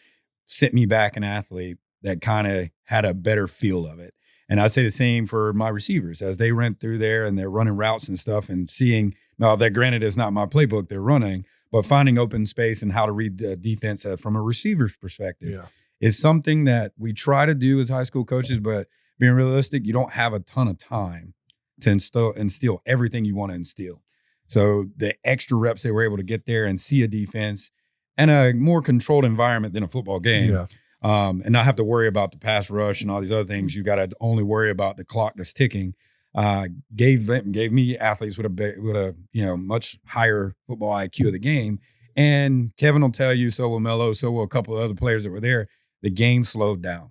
sent me back an athlete that kind of had a better feel of it. And I say the same for my receivers as they went through there and they're running routes and stuff and seeing, now that granted is not my playbook they're running, but finding open space and how to read the defense from a receiver's perspective is something that we try to do as high school coaches, but being realistic, you don't have a ton of time to instill everything you want to instill. So the extra reps they were able to get there and see a defense and a more controlled environment than a football game. And not have to worry about the pass rush and all these other things. You got to only worry about the clock that's ticking. Gave me athletes with a much higher football IQ of the game. And Kevin will tell you, so will Mello, so will a couple of other players that were there. The game slowed down.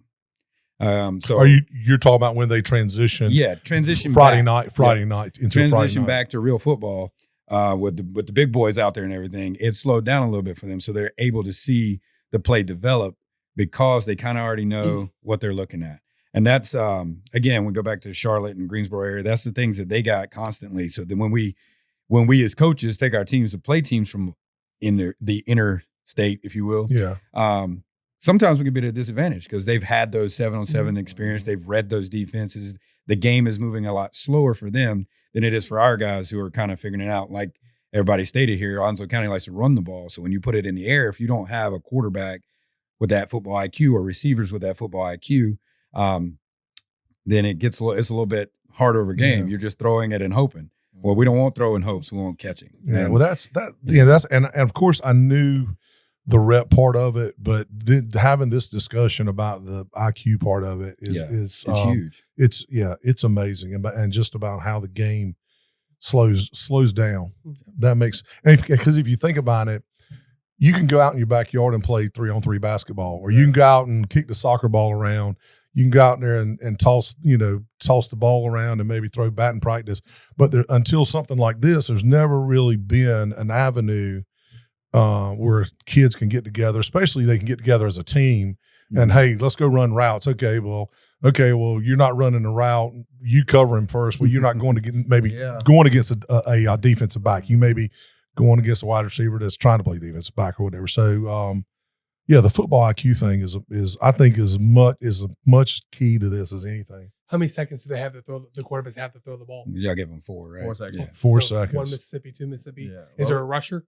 So you're talking about when they transition? Yeah, transition Friday back. night into transition Friday night. back to real football with the big boys out there and everything. It slowed down a little bit for them, so they're able to see the play develop because they kind of already know what they're looking at. And that's again, we go back to Charlotte and Greensboro area. That's the things that they got constantly. So then when we as coaches take our teams to play teams from in the inner state, if you will, sometimes we can be at a disadvantage because they've had those 7-on-7 experience. They've read those defenses. The game is moving a lot slower for them than it is for our guys who are kind of figuring it out. Like everybody stated here, Onslow County likes to run the ball. So when you put it in the air, if you don't have a quarterback with that football IQ or receivers with that football IQ, then it's a little bit harder of a game. You're just throwing it and hoping. Well, we don't want throwing hopes. We want catching. Well, that's and of course I knew the rep part of it, but having this discussion about the IQ part of it is it's huge. It's amazing, and just about how the game slows down. That makes, because if you think about it, you can go out in your backyard and play 3-on-3 basketball, or you can go out and kick the soccer ball around. You can go out there and toss the ball around and maybe throw batting practice. But until something like this, there's never really been an avenue where kids can get together, especially they can get together as a team. And hey, let's go run routes. Okay, well, you're not running a route. You cover him first. Well, you're not going to get going against a defensive back. You may be going against a wide receiver that's trying to play defensive back or whatever. So, the football IQ thing is I think as much key to this as anything. How many seconds do they have to throw? The quarterbacks have to throw the ball. Y'all give them 4, right? 4 seconds. Yeah. 4 So seconds. 1 Mississippi, 2 Mississippi. Yeah. Is there a rusher?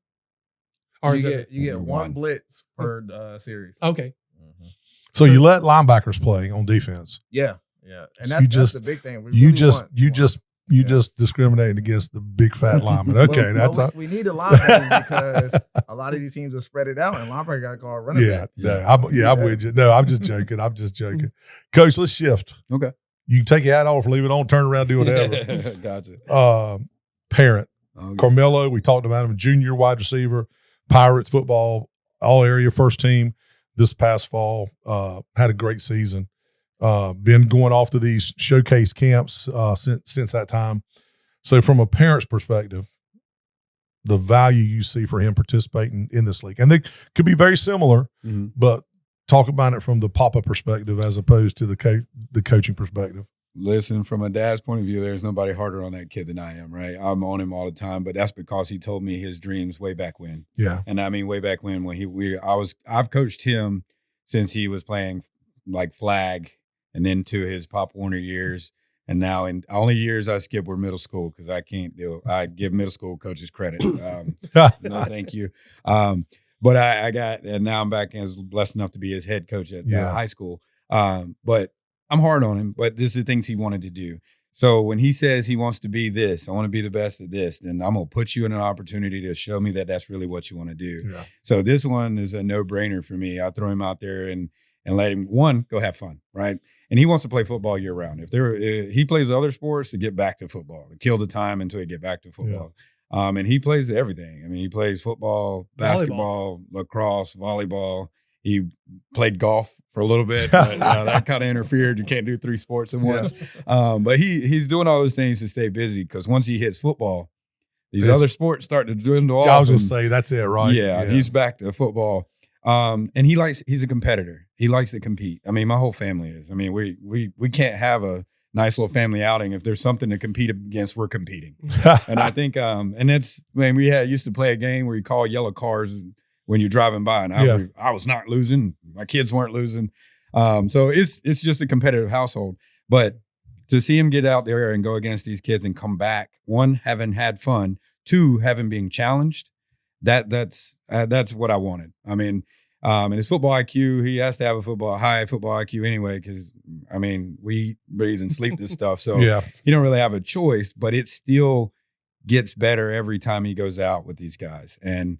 Or You get One. one blitz per series. Okay. Mm-hmm. So you let linebackers play on defense. Yeah. And So that's the big thing. We You really just want- you just discriminating against the big fat lineman. Okay, we need a linebacker because a lot of these teams will spread it out, and linebacker got called running back. I'm with you. No, I'm just joking. Coach, let's shift. Okay. You can take your hat off, leave it on, turn around, do whatever. Gotcha. Parent. Okay. Carmelo, we talked about him, junior wide receiver, Pirates football, all area first team this past fall. Had a great season. Been going off to these showcase camps since that time. So from a parent's perspective, the value you see for him participating in this league, and they could be very similar, but talk about it from the papa perspective as opposed to the coaching perspective. Listen, from a dad's point of view, there's nobody harder on that kid than I am, right? I'm on him all the time, but that's because he told me his dreams way back when. Yeah. And I mean, way back when I've coached him since he was playing like flag and into his Pop Warner years. And now in only years I skip were middle school because I can't do it. I give middle school coaches credit. No, thank you. But and now I'm back and was blessed enough to be his head coach at high school. But I'm hard on him, but this is the things he wanted to do. So when he says he wants to be this, I want to be the best at this, then I'm going to put you in an opportunity to show me that that's really what you want to do. Yeah. So this one is a no-brainer for me. I throw him out there and let him, one, go have fun, right? And he wants to play football year round. He plays other sports to get back to football, to kill the time until he get back to football. Yeah. And he plays everything. I mean, he plays football, basketball, lacrosse, volleyball. He played golf for a little bit, but that kind of interfered. You can't do 3 sports at once. But he's doing all those things to stay busy because once he hits football, these other sports start to dwindle off. I was going to say, that's it, right? Yeah, he's back to football. And he's a competitor. He likes to compete. I mean, my whole family is. I mean, we can't have nice little family outing. If there's something to compete against, we're competing. And I think, and that's, man, we used to play a game where you call yellow cars when you're driving by, and I was not losing. My kids weren't losing. So it's just a competitive household. But to see him get out there and go against these kids and come back, one, having had fun, two, having been challenged, that's what I wanted. I mean, and his football IQ, he has to have a high football IQ anyway, because I mean, we eat, breathe, and sleep this stuff. So he don't really have a choice, but it still gets better every time he goes out with these guys. And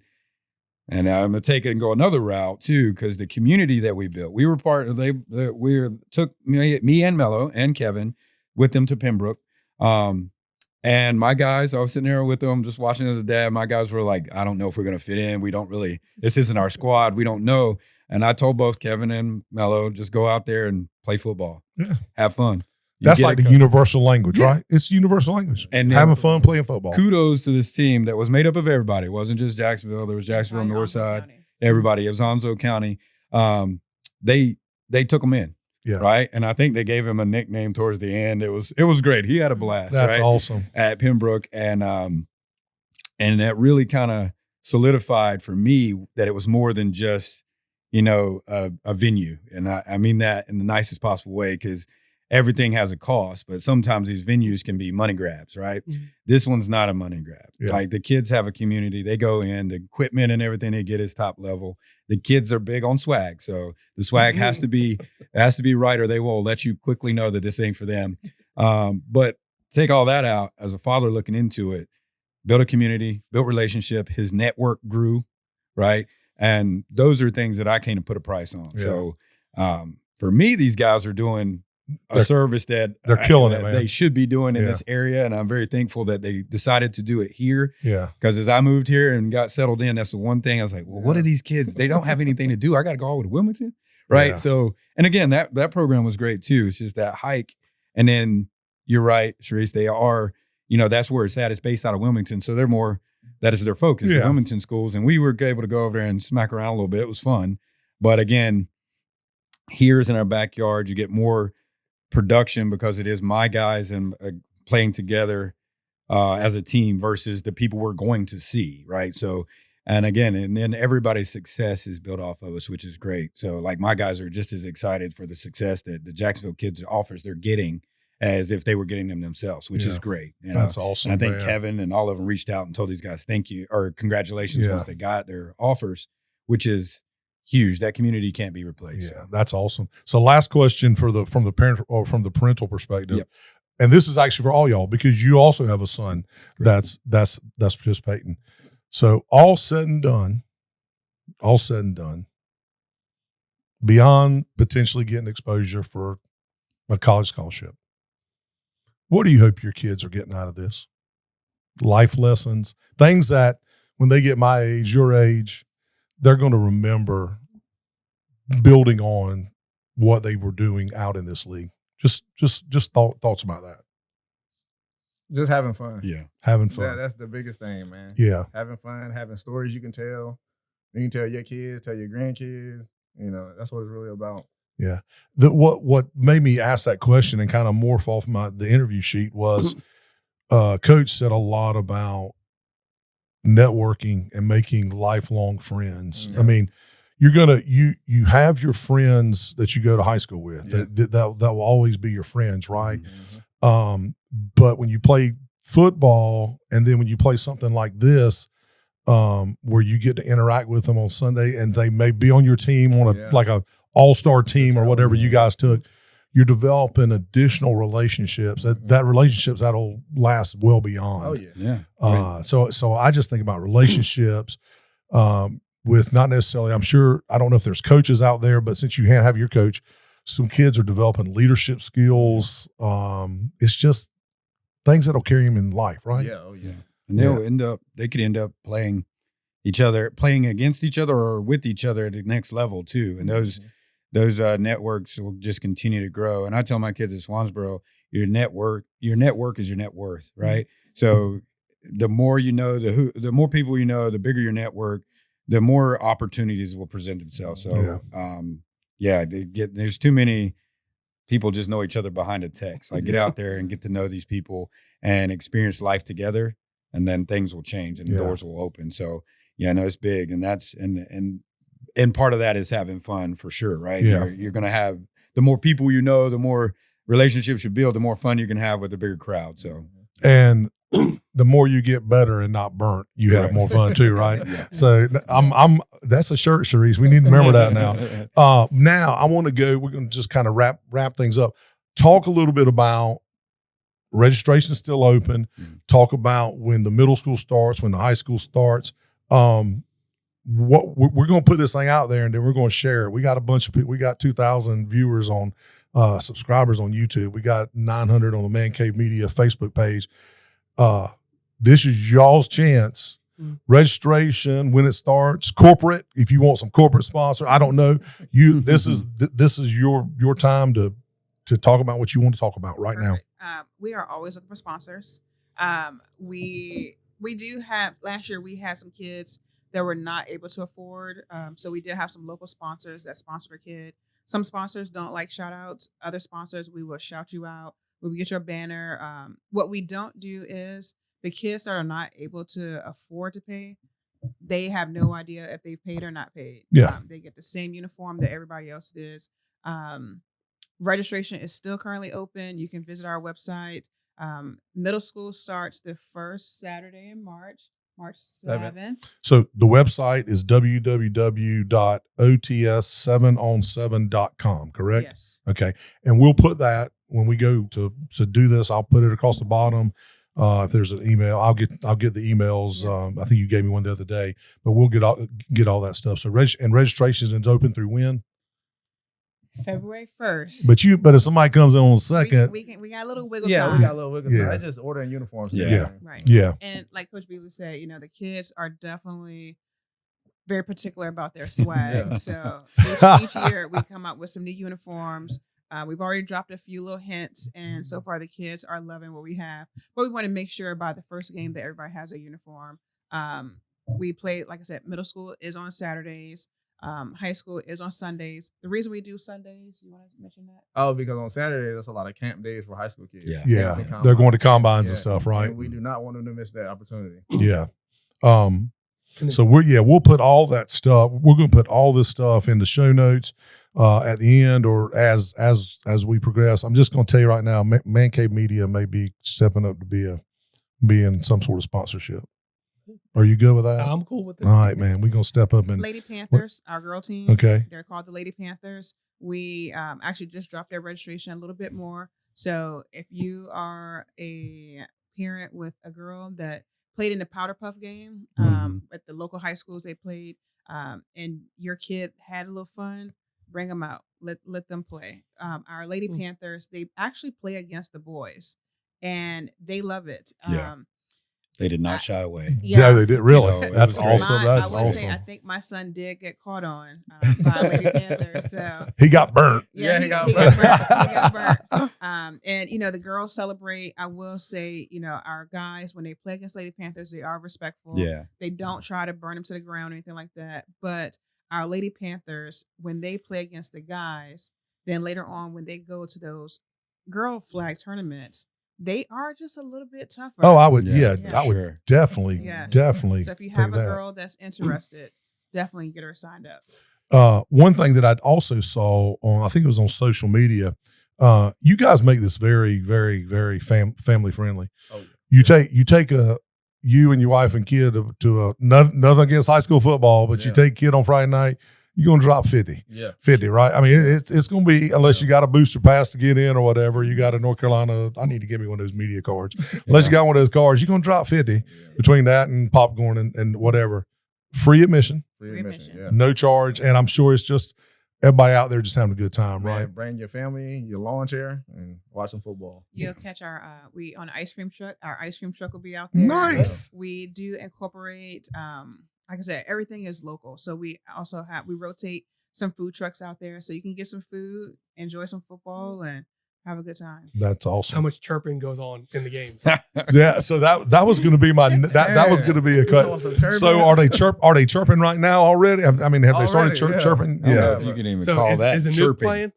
I'm gonna take it and go another route too, because the community that we built, we were part of. Took me and Mello and Kevin with them to Pembroke. And my guys, I was sitting there with them, just watching as a dad. My guys were like, I don't know if we're going to fit in. This isn't our squad. We don't know. And I told both Kevin and Mello, just go out there and play football. Yeah. Have fun. That's like the universal language, right? It's universal language. And having fun playing football. Kudos to this team that was made up of everybody. It wasn't just Jacksonville. There was Jacksonville, Northside, everybody. It was Onslow County. They took them in. Yeah. Right. And I think they gave him a nickname towards the end. It was great. He had a blast. That's awesome. At Pembroke. And that really kind of solidified for me that it was more than just, a venue. And I mean that in the nicest possible way, because everything has a cost, but sometimes these venues can be money grabs, right? Mm-hmm. This one's not a money grab. Yeah. Like the kids have a community. They go in, the equipment and everything they get is top level. The kids are big on swag. So the swag has to be right, or they will let you quickly know that this ain't for them. But take all that out, as a father looking into it, build a community, build relationship. His network grew, right? And those are things that I can't put a price on. Yeah. So for me, these guys are doing a service that they're killing it, man. They should be doing in this area. And I'm very thankful that they decided to do it here. Yeah. Because as I moved here and got settled in, that's the one thing I was like, well, what are these kids? They don't have anything to do. I got to go all the way to Wilmington. Right. Yeah. So, and again, that program was great too. It's just that hike. And then you're right, Sharice, they are, that's where it's at. It's based out of Wilmington. So they're more, that is their focus, the Wilmington schools. And we were able to go over there and smack around a little bit. It was fun. But again, here's in our backyard, you get more production because it is my guys and playing together as a team versus the people we're going to see, right? So, and again, and then everybody's success is built off of us, which is great. So, like, my guys are just as excited for the success that the Jacksonville kids offers they're getting as if they were getting them themselves, which is great. That's awesome. And I think Kevin and all of them reached out and told these guys thank you or congratulations once they got their offers, which is huge. That community can't be replaced. Yeah, that's awesome. So last question from the parent or from the parental perspective. Yep. And this is actually for all y'all because you also have a son that's participating. So all said and done, beyond potentially getting exposure for a college scholarship, what do you hope your kids are getting out of this? Life lessons, things that when they get my age, your age, they're going to remember building on what they were doing out in this league. Just thoughts about that. Just having fun. Yeah. Having fun. Yeah, that's the biggest thing, man. Yeah. Having fun, having stories you can tell. You can tell your kids, tell your grandkids. That's what it's really about. Yeah. What made me ask that question and kind of morph off the interview sheet was Coach said a lot about networking and making lifelong friends. Yeah. I mean, you have your friends that you go to high school with. Yeah. That will always be your friends, right? Mm-hmm. But when you play football and then when you play something like this, where you get to interact with them on Sunday and they may be on your team on like a all-star team or whatever you guys took, you're developing additional relationships. That relationships that'll last well beyond. Oh yeah. So I just think about relationships with not necessarily, I don't know if there's coaches out there, but since you have your coach, some kids are developing leadership skills. It's just things that'll carry them in life, right? Yeah. Oh yeah. And they could end up playing against each other or with each other at the next level too. And those networks will just continue to grow. And I tell my kids at Swansboro, your network is your net worth, right? So the more you know, the more people you know, the bigger your network, the more opportunities will present themselves. So, there's too many people just know each other behind a text. Like get out there and get to know these people and experience life together, and then things will change and doors will open. So, it's big, and that's and part of that is having fun for sure, right? Yeah. You're going to have the more people you know, the more relationships you build, the more fun you can have with a bigger crowd. So, and the more you get better and not burnt, you have more fun too, right? So I'm that's a shirt, Sharice. We need to remember that now. Now I want to go. We're going to just kind of wrap things up. Talk a little bit about registration still open. Talk about when the middle school starts, when the high school starts. What we're going to put this thing out there and then we're going to share it. We got a bunch of people. We got 2,000 viewers on subscribers on YouTube. We got 900 on the Man Cave Media Facebook page. This is y'all's chance. Registration when it starts. Corporate, if you want some corporate sponsor, I don't know. This is your time to talk about what you want to talk about right now. We are always looking for sponsors. We do have, last year we had some kids that were not able to afford. So we did have some local sponsors that sponsored a kid. Some sponsors don't like shout outs. Other sponsors, we will shout you out. We will get your banner. What we don't do is the kids that are not able to afford to pay, they have no idea if they've paid or not paid. Yeah. They get the same uniform that everybody else does. Registration is still currently open. You can visit our website. Middle school starts the first Saturday in March 7th. So the website is www.ots7on7.com, correct? Yes. Okay. And we'll put that when we go to do this, I'll put it across the bottom. If there's an email, I'll get the emails. I think you gave me one the other day, but we'll get all that stuff. So registration is open through when? February 1st. But if somebody comes in on the second, we got a little wiggle Yeah, time. we got a little wiggle time. Yeah. I just ordering uniforms. Yeah. Right. yeah, And like Coach Beasley said, the kids are definitely very particular about their swag. Yeah. So each year we come up with some new uniforms. We've already dropped a few little hints, and so far the kids are loving what we have. But we want to make sure by the first game that everybody has a uniform. We play, like I said, middle school is on Saturdays. High school is on Sundays. The reason we do Sundays, you want to mention that? Oh, because on Saturday there's a lot of camp days for high school kids. Yeah. yeah, Camps and they're going to combines. combines and stuff, right? And we do not want them to miss that opportunity. Yeah. So we'll put all that stuff. We're going to put all this stuff in the show notes at the end or as we progress. I'm just going to tell you right now, Man Cave Media may be stepping up to be in some sort of sponsorship. Are you good with that? I'm cool with it. All right, man. We're going to step up and Lady Panthers, our girl team. Okay. They're called the Lady Panthers. We actually just dropped their registration a little bit more. So if you are a parent with a girl that played in the Powder Puff game at the local high schools they played, and your kid had a little fun, bring them out. Let them play. Our Lady Panthers, they actually play against the boys, and they love it. Yeah. They did not shy away. Yeah, they did. Really? No, it That's was great. awesome. That's I would awesome. say I think my son did get caught on by Lady Panthers. So He got burnt. yeah, he he got got burnt. burnt. He got burnt. And the girls celebrate. I will say, our guys, when they play against Lady Panthers, they are respectful. Yeah. They don't try to burn them to the ground or anything like that. But our Lady Panthers, when they play against the guys, then later on when they go to those girl flag tournaments, they are just a little bit tougher. Oh, I would. Yeah, Yeah, for I would sure. definitely, Yes. definitely. So if you take have a that. girl that's interested, definitely get her signed up. One thing that I also saw on, I think it was on social media, you guys make this very, very, very family friendly. Oh, yeah. You take you and your wife and kid to nothing against high school football, but you Yeah. take kid on Friday night, you're going to drop 50, Yeah. 50, right? I mean, it's going to be, unless you got a booster pass to get in or whatever, you got a North Carolina, I need to give me one of those media cards. Unless you got one of those cards, you're going to drop 50 between that and popcorn and whatever. Free admission, Free admission. Yeah. no charge. And I'm sure it's just everybody out there just having a good time, right? Man, bring your family, your lawn chair, and watch some football. You'll catch our on the ice cream truck. Our ice cream truck will be out there. Nice. We do incorporate, like I said, everything is local. So we also we rotate some food trucks out there, so you can get some food, enjoy some football, and have a good time. That's awesome. How much chirping goes on in the games? Yeah, so that was going to be my that was going to be a cut. So are they chirping right now already? I mean, have they started Already, yeah. chirping? I don't know Yeah. if you can even So call is that Anoop chirping. playing?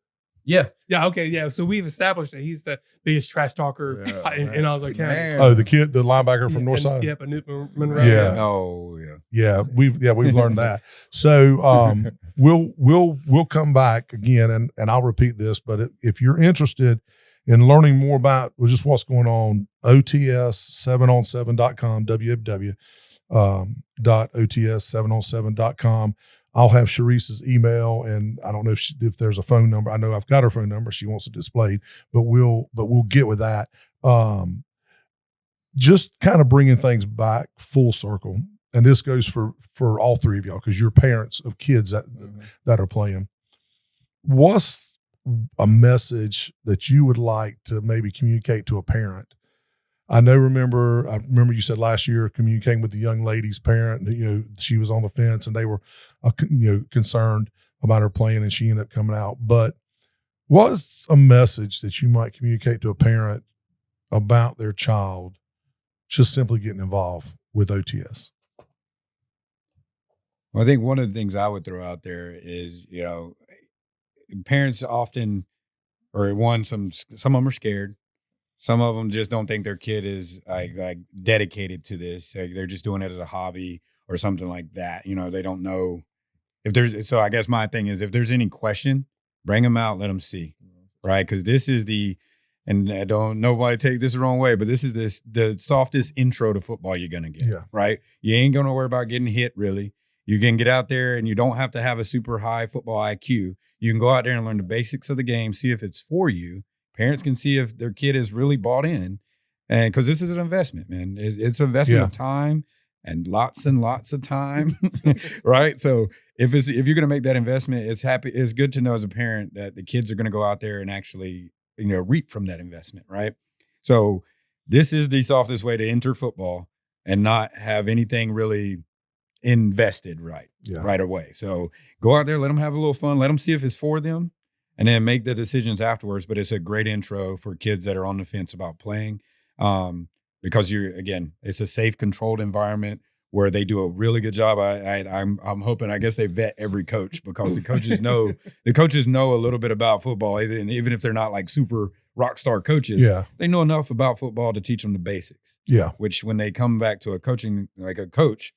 Yeah. Yeah, okay, yeah. So we've established that he's the biggest trash talker Yeah, in Onslow County. Man. Oh, the linebacker from Northside. Yep, Anoop Monroe. Yeah. Oh, yeah. Yeah, we've learned that. So we'll come back again, and I'll repeat this. But if you're interested in learning more about just what's going on, OTS7on7.com, www.ots7on7.com. I'll have Sharice's email, and I don't know if there's a phone number. I know I've got her phone number. She wants it displayed, but we'll get with that. Just kind of bringing things back full circle, and this goes for all three of y'all because you're parents of kids that are playing. What's a message that you would like to maybe communicate to a parent? I remember you said last year communicating with the young lady's parent, she was on the fence and they were, concerned about her playing and she ended up coming out. But what's a message that you might communicate to a parent about their child just simply getting involved with OTS? Well, I think one of the things I would throw out there is, parents often, some of them are scared. Some of them just don't think their kid is like dedicated to this. They're just doing it as a hobby or something like that. They don't know if there's. So I guess my thing is, if there's any question, bring them out, let them see, right? Because this is and I don't nobody take this the wrong way, but this is the softest intro to football you're gonna get, right? You ain't gonna worry about getting hit really. You can get out there and you don't have to have a super high football IQ. You can go out there and learn the basics of the game, see if it's for you. Parents can see if their kid is really bought in. And because this is an investment, man. It's an investment of time and lots of time, right? So if you're going to make that investment, it's good to know as a parent that the kids are going to go out there and actually, reap from that investment, right? So this is the softest way to enter football and not have anything really invested right away. So go out there, let them have a little fun, let them see if it's for them, and then make the decisions afterwards. But it's a great intro for kids that are on the fence about playing, because it's a safe, controlled environment where they do a really good job. I'm hoping, I guess they vet every coach, because the coaches know a little bit about football, even if they're not like super rock star coaches. Yeah. They know enough about football to teach them the basics. Yeah. Which when they come back to a coach,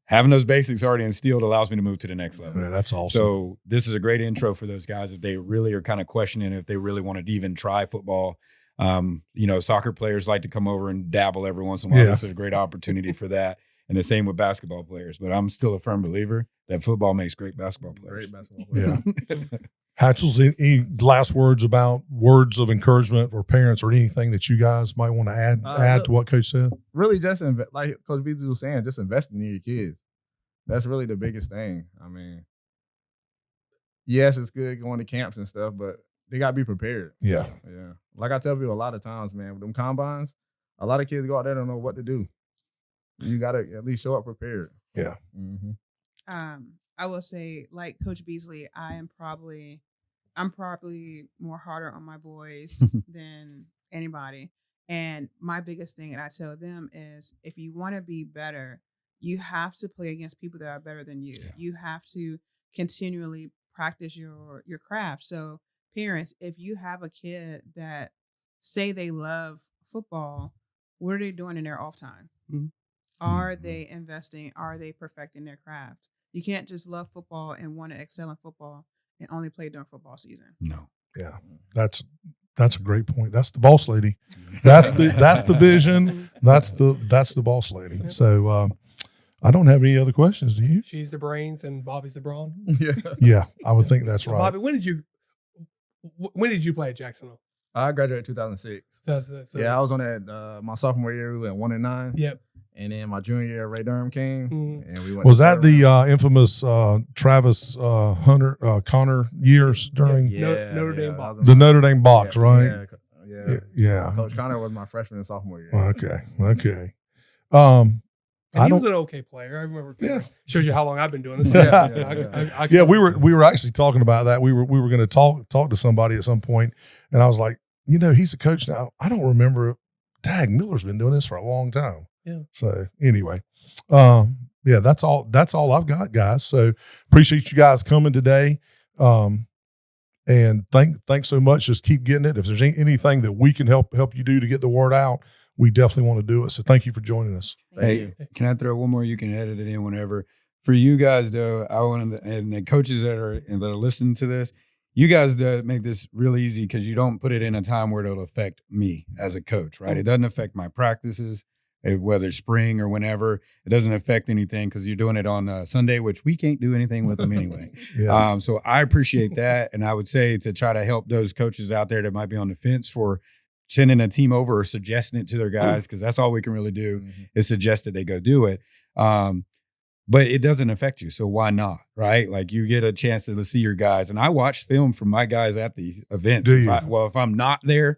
having those basics already instilled allows me to move to the next level. Yeah, that's awesome. So this is a great intro for those guys if they really are kind of questioning if they really want to even try football. Soccer players like to come over and dabble every once in a while. This is a great opportunity for that. And the same with basketball players. But I'm still a firm believer that football makes great basketball players. Yeah. Hatchell's, any last words of encouragement for parents or anything that you guys might want to add to what Coach said? Really, just like Coach Beasley was saying, just investing in your kids. That's really the biggest thing. I mean, yes, it's good going to camps and stuff, but they got to be prepared. Yeah. Yeah. Like I tell people a lot of times, man, with them combines, a lot of kids go out there and don't know what to do. You got to at least show up prepared. Yeah. Mm-hmm. I will say, like Coach Beasley, I'm probably more harder on my boys than anybody. And my biggest thing, and I tell them, is if you want to be better, you have to play against people that are better than you. Yeah. You have to continually practice your craft. So parents, if you have a kid that say they love football, what are they doing in their off time? Mm-hmm. Are they investing? Are they perfecting their craft? You can't just love football and want to excel in football and only play during football season. No. Yeah. That's a great point. That's the boss lady. That's the vision. That's the boss lady. So I don't have any other questions. Do you? She's the brains and Bobby's the brawn. Yeah, I would think that's right. Bobby, when did you play at Jacksonville? I graduated 2006. So yeah, I was on that my sophomore year. We went 1-9. Yep. And then my junior year, Ray Durham came, and we went. Was that the infamous Travis Connor years during Notre Dame box? The Notre Dame box, right? Yeah. Coach Connor was my freshman and sophomore year. Okay. He was an okay player. I remember. Yeah. Shows you how long I've been doing this. We were actually talking about that. We were going to talk to somebody at some point, and I was like, he's a coach now. I don't remember. Dag, Miller's been doing this for a long time. Yeah. So anyway, that's all I've got, guys. So appreciate you guys coming today. And thanks so much. Just keep getting it. If there's anything that we can help you do to get the word out, we definitely want to do it. So thank you for joining us. Hey, can I throw one more? You can edit it in whenever. For you guys though, I want to, and the coaches that are listening to this, you guys make this real easy because you don't put it in a time where it'll affect me as a coach, right? It doesn't affect my practices, whether it's spring or whenever. It doesn't affect anything because you're doing it on Sunday, which we can't do anything with them anyway. So I appreciate that. And I would say to try to help those coaches out there that might be on the fence for sending a team over or suggesting it to their guys, because that's all we can really do is suggest that they go do it. But it doesn't affect you, so why not, right? Like you get a chance to see your guys. And I watch film from my guys at these events. If I'm not there,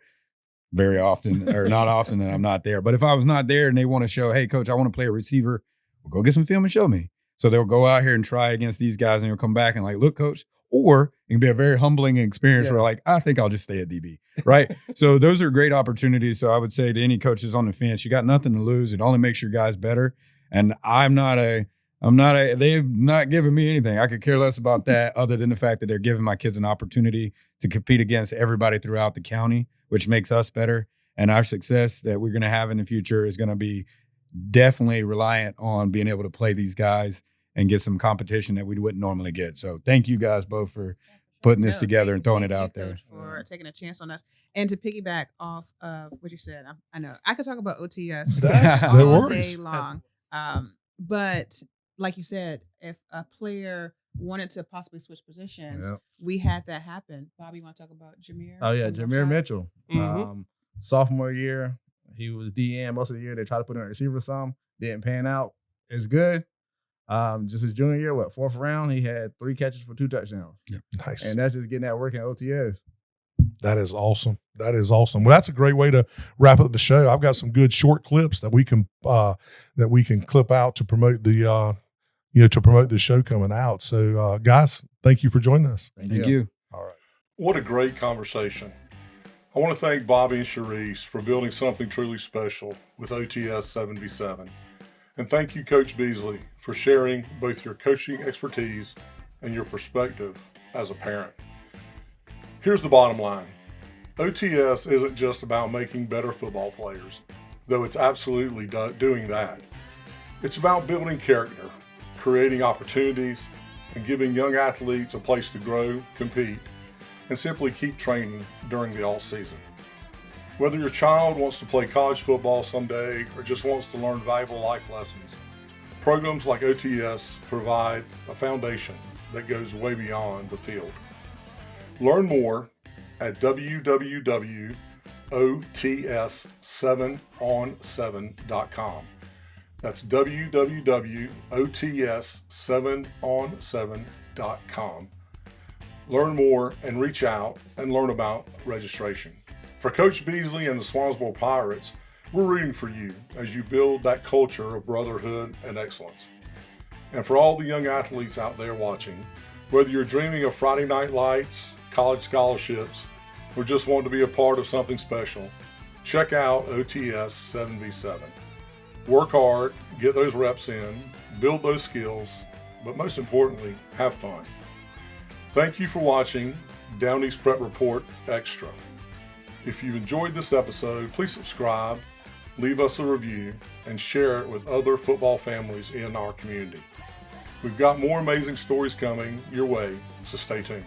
very often, or not often that I'm not there. But if I was not there and they want to show, hey, coach, I want to play a receiver, well, go get some film and show me. So they'll go out here and try against these guys and they'll come back and like, look, coach. Or it can be a very humbling experience where like, I think I'll just stay at DB, right? So those are great opportunities. So I would say to any coaches on the fence, you got nothing to lose. It only makes your guys better. And they've not given me anything. I could care less about that other than the fact that they're giving my kids an opportunity to compete against everybody throughout the county, which makes us better. And our success that we're going to have in the future is going to be definitely reliant on being able to play these guys and get some competition that we wouldn't normally get. So thank you guys both for putting this together and throwing it out there. Coach, for taking a chance on us. And to piggyback off of what you said, I know I could talk about OTS all day long. But like you said, if a player wanted to possibly switch positions, we had that happen. Bobby, you want to talk about Jameer? Oh, yeah, Jameer Mitchell. Sophomore year, he was DN most of the year. They tried to put him at receiver some. Didn't pan out. It's good. Just his junior year, fourth round, he had 3 catches for 2 touchdowns. Yep. Nice. And that's just getting that work in OTS. That is awesome. That is awesome. Well, that's a great way to wrap up the show. I've got some good short clips that we can clip out to promote the show coming out. So, guys, thank you for joining us. Thank you. All right. What a great conversation. I want to thank Bobby and Sharice for building something truly special with OTS 7v7. And thank you, Coach Beasley, for sharing both your coaching expertise and your perspective as a parent. Here's the bottom line. OTS isn't just about making better football players, though it's absolutely doing that. It's about building character, creating opportunities, and giving young athletes a place to grow, compete, and simply keep training during the off-season. Whether your child wants to play college football someday or just wants to learn valuable life lessons, programs like OTS provide a foundation that goes way beyond the field. Learn more at www.ots7on7.com. That's www.ots7on7.com. Learn more and reach out and learn about registration. For Coach Beasley and the Swansboro Pirates, we're rooting for you as you build that culture of brotherhood and excellence. And for all the young athletes out there watching, whether you're dreaming of Friday Night Lights, college scholarships, or just want to be a part of something special, check out OTS 7v7. Work hard, get those reps in, build those skills, but most importantly, have fun. Thank you for watching Down East Prep Report Extra. If you've enjoyed this episode, please subscribe, leave us a review, and share it with other football families in our community. We've got more amazing stories coming your way, so stay tuned.